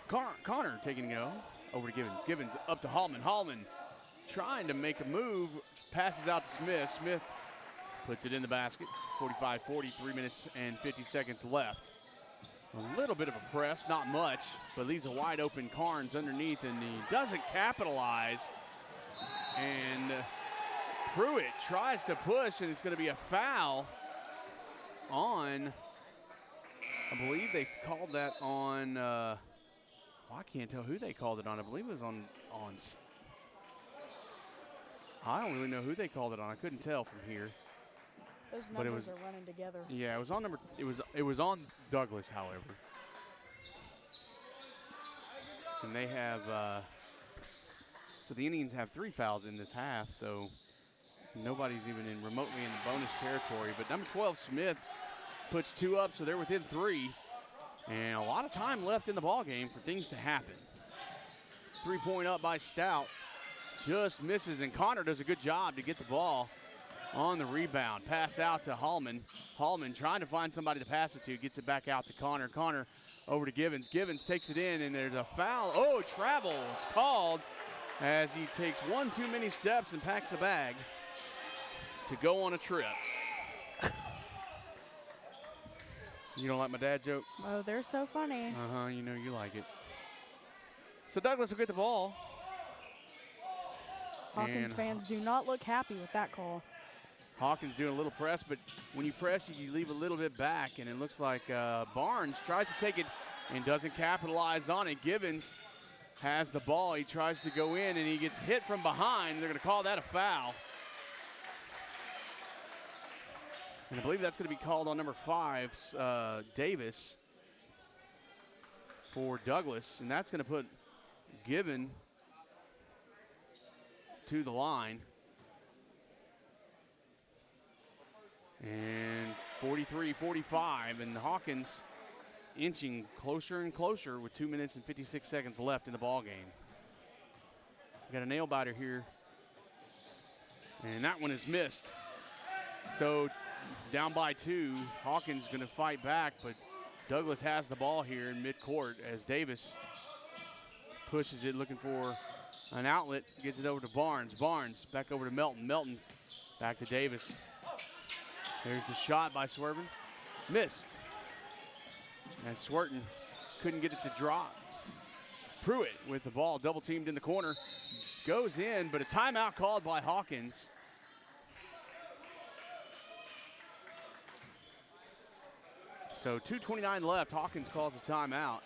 Connor taking it over to Givens. Givens up to Hallman. Hallman trying to make a move. Passes out to Smith. Smith puts it in the basket. 45-40, 3 minutes and 50 seconds left. A little bit of a press, not much, but leaves a wide open Carnes underneath, and he doesn't capitalize. And Pruitt tries to push, and it's going to be a foul on, I believe they called that on, well, I can't tell who they called it on. I believe it was on I don't really know who they called it on. I couldn't tell from here. Those numbers are running together. Yeah, it was on it was on Douglas, however. And they have So the Indians have 3 fouls in this half, so nobody's even remotely in the bonus territory. But number 12, Smith, puts 2 up, so they're within 3. And a lot of time left in the ball game for things to happen. 3-point up by Stout. Just misses, and Connor does a good job to get the ball on the rebound. Pass out to Hallman. Hallman trying to find somebody to pass it to. Gets it back out to Connor. Connor over to Givens. Givens takes it in, and there's a foul. Oh, travel. It's called as he takes 1 too many steps and packs a bag to go on a trip. You don't like my dad joke? Oh, they're so funny. You know you like it. So Douglas will get the ball. Hawkins fans do not look happy with that call. Hawkins doing a little press, but when you press, you leave a little bit back, and it looks like Barnes tries to take it and doesn't capitalize on it. Givens has the ball. He tries to go in, and he gets hit from behind. They're going to call that a foul. And I believe that's going to be called on number 5, Davis, for Douglas. And that's going to put Given to the line. And 43-45, and Hawkins inching closer and closer with 2 minutes and 56 seconds left in the ball game. Got a nail biter here, and that one is missed. So down by 2, Hawkins going to fight back, but Douglas has the ball here in midcourt as Davis pushes it, looking for an outlet, gets it over to Barnes. Barnes back over to Melton. Melton back to Davis. There's the shot by Swerven. Missed. And Swerton couldn't get it to drop. Pruitt with the ball, double teamed in the corner. Goes in, but a timeout called by Hawkins. So 2:29 left. Hawkins calls a timeout.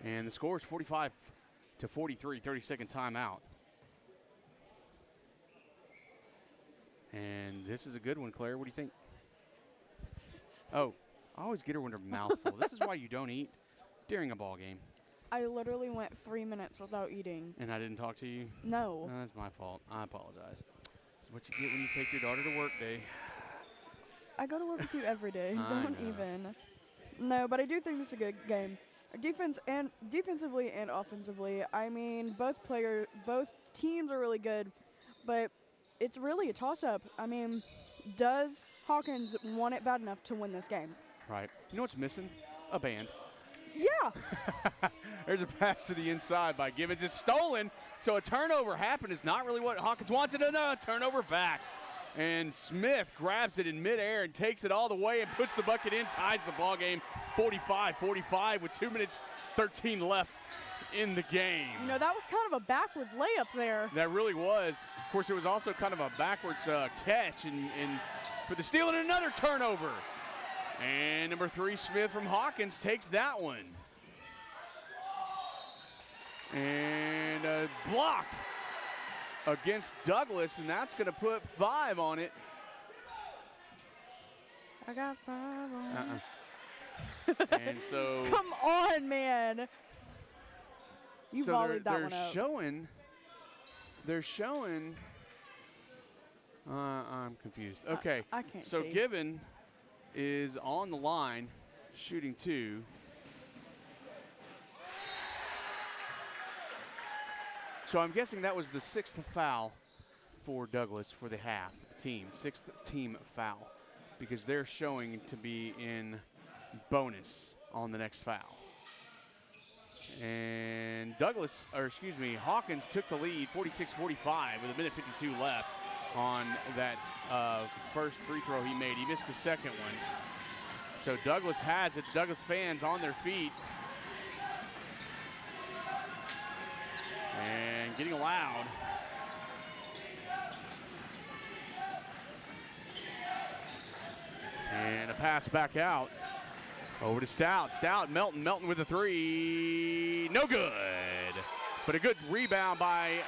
And the score is 45-43, 30-second timeout. And this is a good one, Claire. What do you think? Oh, I always get her with her mouth full. This is why you don't eat during a ball game. I literally went 3 minutes without eating. And I didn't talk to you? No. That's my fault. I apologize. It's what you get when you take your daughter to work day. I go to work with you every day. I Don't know. even. No, but I do think this is a good game. Defensively and offensively. I mean, both teams are really good, but it's really a toss-up. I mean, does Hawkins want it bad enough to win this game? Right. You know what's missing? A band. Yeah. There's a pass to the inside by Givens. It's stolen, so a turnover happened. It's not really what Hawkins wants. No, a turnover back. And Smith grabs it in midair and takes it all the way and puts the bucket in, ties the ball game 45-45 with 2 minutes 13 left in the game. You know, that was kind of a backwards layup there. That really was. Of course, it was also kind of a backwards catch and for the steal and another turnover. And number 3, Smith from Hawkins takes that one. And a block against Douglas, and that's going to put 5 on it. I got 5 on it. And so Come on, man. You volleyed that one up. They're showing. I'm confused. Okay. I can't see. So Given is on the line, shooting 2. So I'm guessing that was the 6th foul for Douglas for the half, the team. 6th team foul, because they're showing to be in bonus on the next foul. And Hawkins took the lead 46-45 with 1:52 left on that first free throw he made. He missed the second one. So Douglas has it. Douglas fans on their feet. And getting loud. And a pass back out. Over to Stout. Melton with a 3. No good. But a good rebound by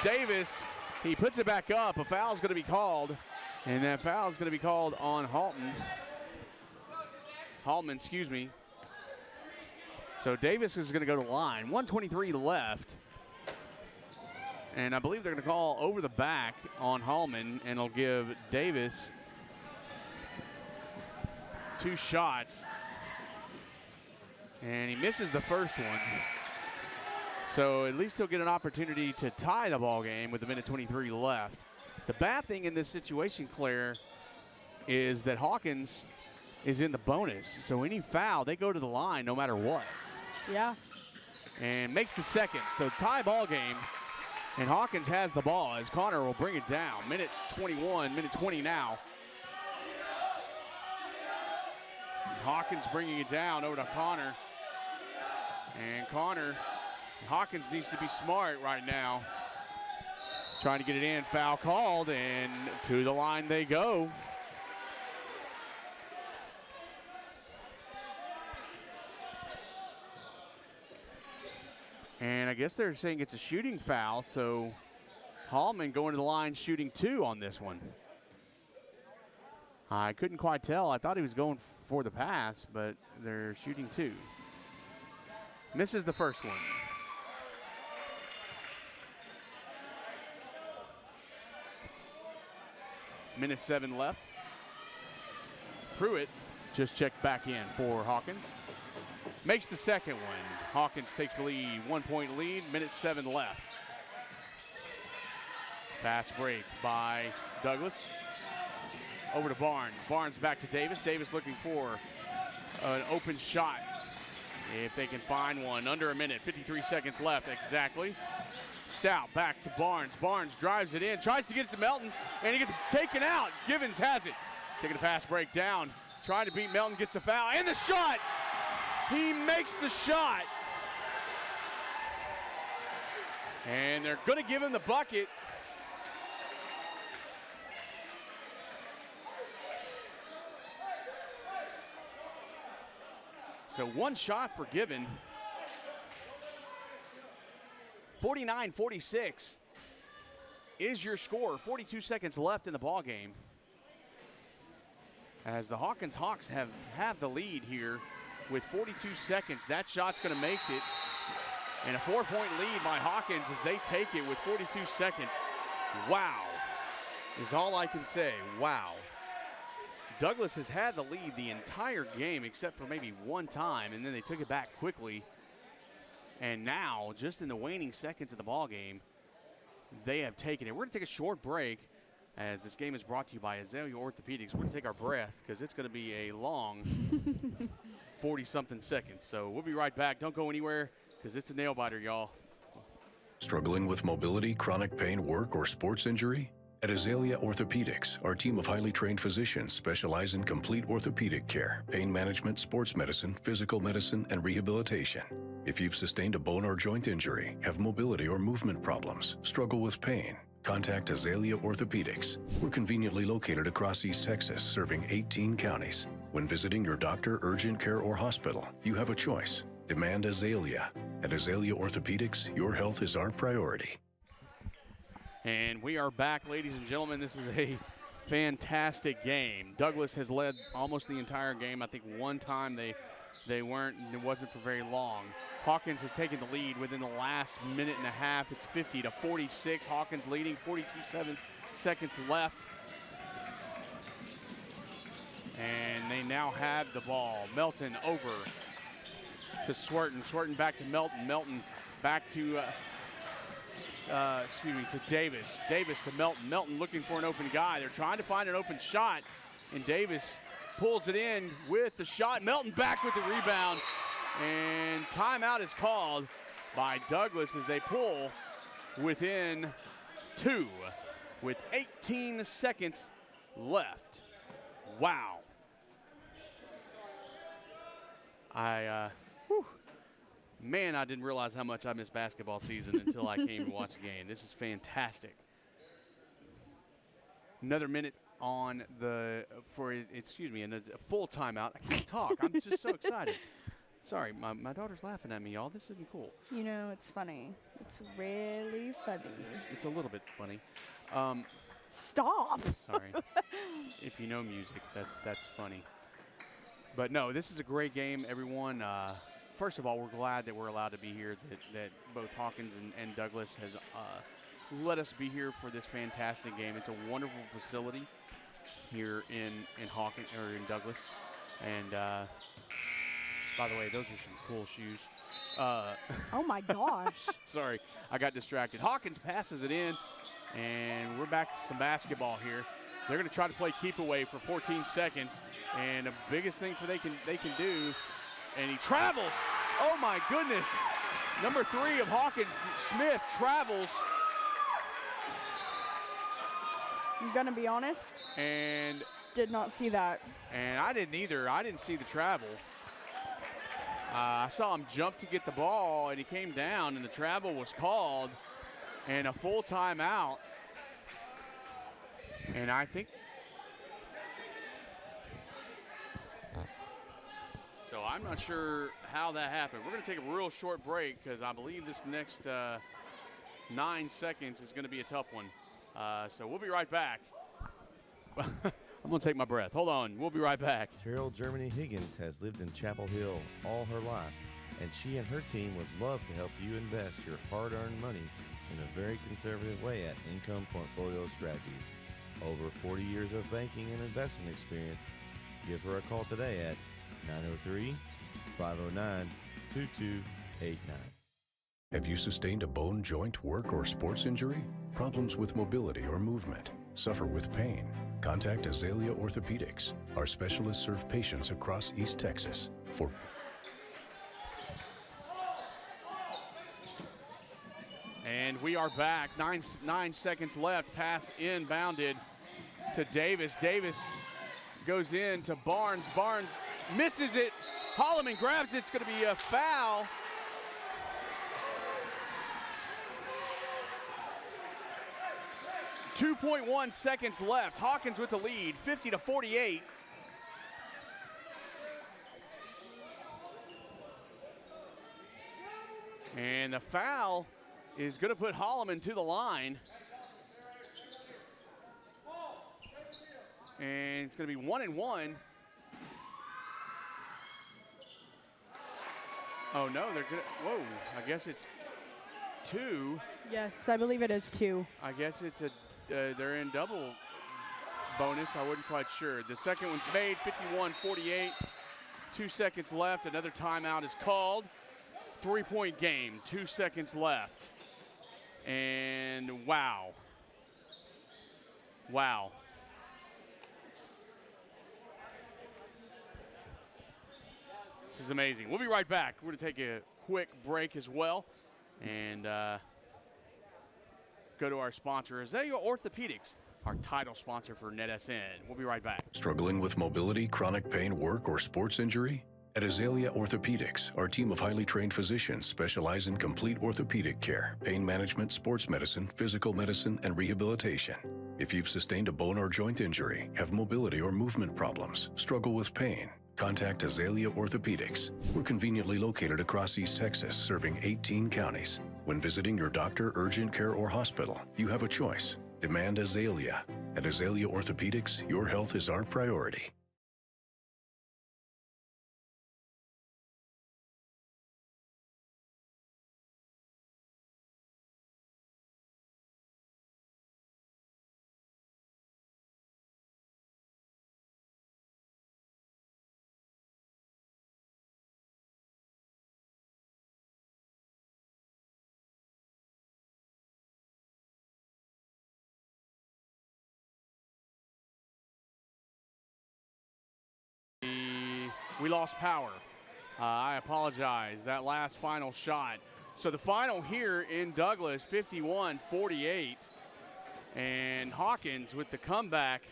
Davis. He puts it back up. A foul's going to be called. And that foul's going to be called on Haltman, excuse me. So Davis is going to go to line. 1:23 left. And I believe they're going to call over the back on Hallman, and it'll give Davis 2 shots. And he misses the first one. So at least he'll get an opportunity to tie the ball game with 1:23 left. The bad thing in this situation, Claire, is that Hawkins is in the bonus. So any foul, they go to the line no matter what. Yeah. And makes the second. So tie ball game. And Hawkins has the ball as Connor will bring it down. 1:21, 1:20 now. And Hawkins bringing it down over to Connor. And Hawkins needs to be smart right now. Trying to get it in, foul called, and to the line they go. And I guess they're saying it's a shooting foul, so Hallman going to the line shooting 2 on this one. I couldn't quite tell. I thought he was going for the pass, but they're shooting 2. Misses the first one. Minute 7 left. Pruitt just checked back in for Hawkins. Makes the second one. Hawkins takes the lead, 1-point lead, 1:07 left. Fast break by Douglas. Over to Barnes. Barnes back to Davis. Davis looking for an open shot. If they can find one, under a minute, 53 seconds left exactly. Stout back to Barnes. Barnes drives it in, tries to get it to Melton, and he gets taken out. Givens has it. Taking a fast break down. Trying to beat Melton, gets the foul, and the shot! He makes the shot. And they're going to give him the bucket. So one shot forgiven. 49-46 is your score. 42 seconds left in the ball game. As the Hawkins Hawks have the lead here with 42 seconds. That shot's going to make it. And a 4-point lead by Hawkins as they take it with 42 seconds. Wow, is all I can say. Wow. Douglas has had the lead the entire game except for maybe one time, and then they took it back quickly. And now, just in the waning seconds of the ball game, they have taken it. We're going to take a short break as this game is brought to you by Azalea Orthopedics. We're going to take our breath because it's going to be a long 40-something seconds. So we'll be right back. Don't go anywhere because it's a nail biter, y'all. Struggling with mobility, chronic pain, work, or sports injury? At Azalea Orthopedics, our team of highly trained physicians specialize in complete orthopedic care, pain management, sports medicine, physical medicine, and rehabilitation. If you've sustained a bone or joint injury, have mobility or movement problems, struggle with pain, contact Azalea Orthopedics. We're conveniently located across East Texas, serving 18 counties. When visiting your doctor, urgent care, or hospital, you have a choice. Demand Azalea. At Azalea Orthopedics, your health is our priority. And we are back, ladies and gentlemen. This is a fantastic game. Douglas has led almost the entire game. I think one time they weren't, and it wasn't for very long. Hawkins has taken the lead within the last minute and a half. It's 50-46. Hawkins leading, 42 seconds left. And they now have the ball. Melton over to Swerton. Swerton back to Melton. Melton back to to Davis. Davis to Melton. Melton looking for an open guy. They're trying to find an open shot, and Davis pulls it in with the shot. Melton back with the rebound, and timeout is called by Douglas as they pull within 2 with 18 seconds left. Wow. Man, I didn't realize how much I missed basketball season until I came to watch the game. This is fantastic. Another minute on the, a full timeout. I can't talk. I'm just so excited. Sorry, my daughter's laughing at me, y'all. This isn't cool. You know, it's funny. It's really funny. It's a little bit funny. Stop. Sorry. If you know music, that's funny. But no, this is a great game, everyone. first of all, we're glad that we're allowed to be here, that both Hawkins and Douglas has let us be here for this fantastic game. It's a wonderful facility here in Hawkins, or in Douglas. And by the way, those are some cool shoes. Oh my gosh. Sorry, I got distracted. Hawkins passes it in, and we're back to some basketball here. They're going to try to play keep away for 14 seconds, and the biggest thing they can do, and he travels. Oh my goodness! Number 3 of Hawkins, Smith, travels. I'm gonna be honest. And did not see that. And I didn't either. I didn't see the travel. I saw him jump to get the ball, and he came down, and the travel was called, and a full timeout. And I think so. I'm not sure how that happened. We're going to take a real short break because I believe this next 9 seconds is going to be a tough one. So we'll be right back. I'm going to take my breath. Hold on. We'll be right back. Cheryl Germany Higgins has lived in Chapel Hill all her life, and she and her team would love to help you invest your hard-earned money in a very conservative way at Income Portfolio Strategies. Over 40 years of banking and investment experience. Give her a call today at 903-509-2289. Have you sustained a bone, joint, work, or sports injury? Problems with mobility or movement? Suffer with pain? Contact Azalea Orthopedics. Our specialists serve patients across East Texas. And we are back. 9 seconds left. Pass inbounded to Davis. Davis goes in to Barnes. Barnes misses it. Holloman grabs it. It's going to be a foul. .1 seconds left. Hawkins with the lead, 50-48. And the foul is going to put Holloman to the line. And it's going to be 1-1. Oh no, they're going to, whoa, I guess it's 2. Yes, I believe it is 2. I guess it's a, they're in double bonus. I wasn't quite sure. The second one's made, 51-48. 2 seconds left. Another timeout is called. 3-point game, 2 seconds left. And wow. Wow. This is amazing. We'll be right back. We're going to take a quick break as well and go to our sponsor, Azalea Orthopedics, our title sponsor for NetSN. We'll be right back. Struggling with mobility, chronic pain, work, or sports injury? At Azalea Orthopedics, our team of highly trained physicians specialize in complete orthopedic care, pain management, sports medicine, physical medicine, and rehabilitation. If you've sustained a bone or joint injury, have mobility or movement problems, struggle with pain, contact Azalea Orthopedics. We're conveniently located across East Texas, serving 18 counties. When visiting your doctor, urgent care, or hospital, you have a choice. Demand Azalea. At Azalea Orthopedics, your health is our priority. We lost power. I apologize. That last final shot. So the final here in Douglas, 51-48. And Hawkins with the comeback.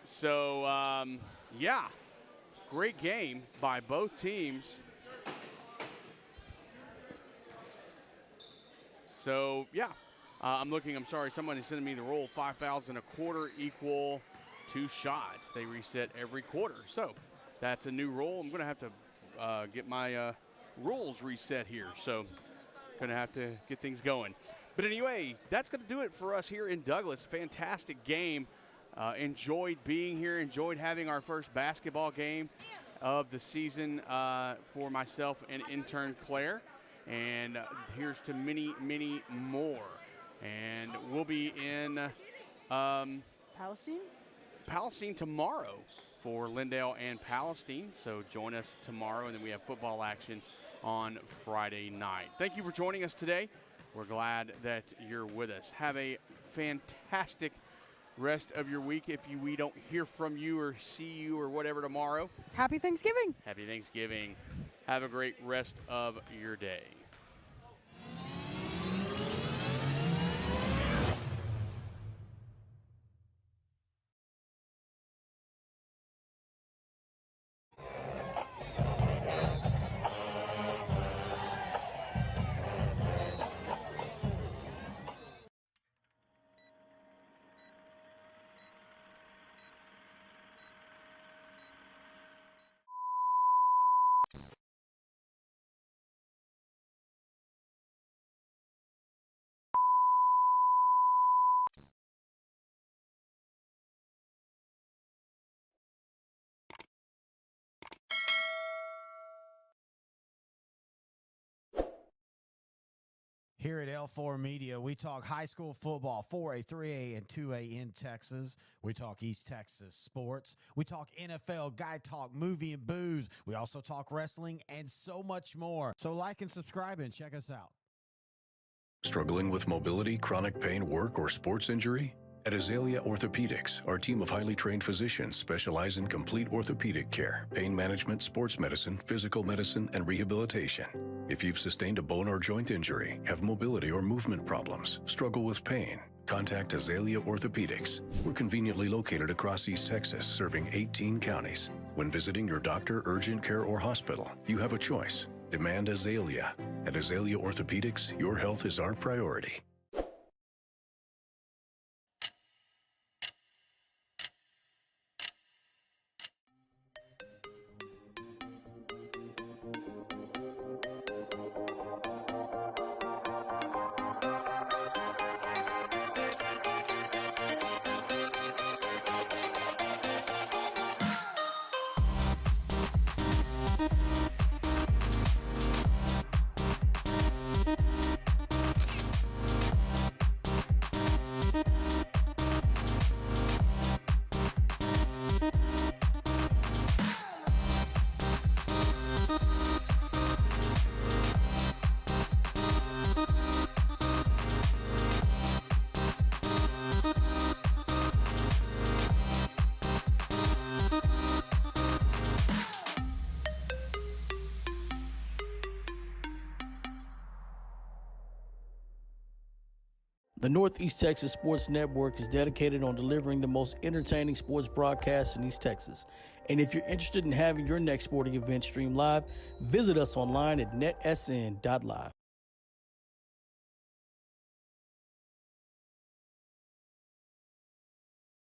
So, yeah, great game by both teams. So, yeah, I'm sorry, someone is sending me the roll. 5 fouls and a quarter equal 2 shots. They reset every quarter. So that's a new rule. I'm going to have to get my rules reset here. So going to have to get things going. But anyway, that's going to do it for us here in Douglas. Fantastic game. Enjoyed being here. Enjoyed having our first basketball game of the season for myself and intern Claire. And here's to many, many more. And we'll be in Palestine tomorrow for Lindale and Palestine. So join us tomorrow, and then we have football action on Friday night. Thank you for joining us today. We're glad that you're with us. Have a fantastic rest of your week. If we don't hear from you or see you or whatever tomorrow, Happy Thanksgiving. Happy Thanksgiving. Have a great rest of your day. Here at L4 Media, we talk high school football, 4A, 3A, and 2A in Texas. We talk East Texas sports. We talk NFL, guy talk, movie and booze. We also talk wrestling and so much more. So like and subscribe and check us out. Struggling with mobility, chronic pain, work, or sports injury? At Azalea Orthopedics, our team of highly trained physicians specialize in complete orthopedic care, pain management, sports medicine, physical medicine, and rehabilitation. If you've sustained a bone or joint injury, have mobility or movement problems, struggle with pain, contact Azalea Orthopedics. We're conveniently located across East Texas, serving 18 counties. When visiting your doctor, urgent care, or hospital, you have a choice. Demand Azalea. At Azalea Orthopedics, your health is our priority. The Northeast Texas Sports Network is dedicated on delivering the most entertaining sports broadcasts in East Texas. And if you're interested in having your next sporting event streamed live, visit us online at netsn.live.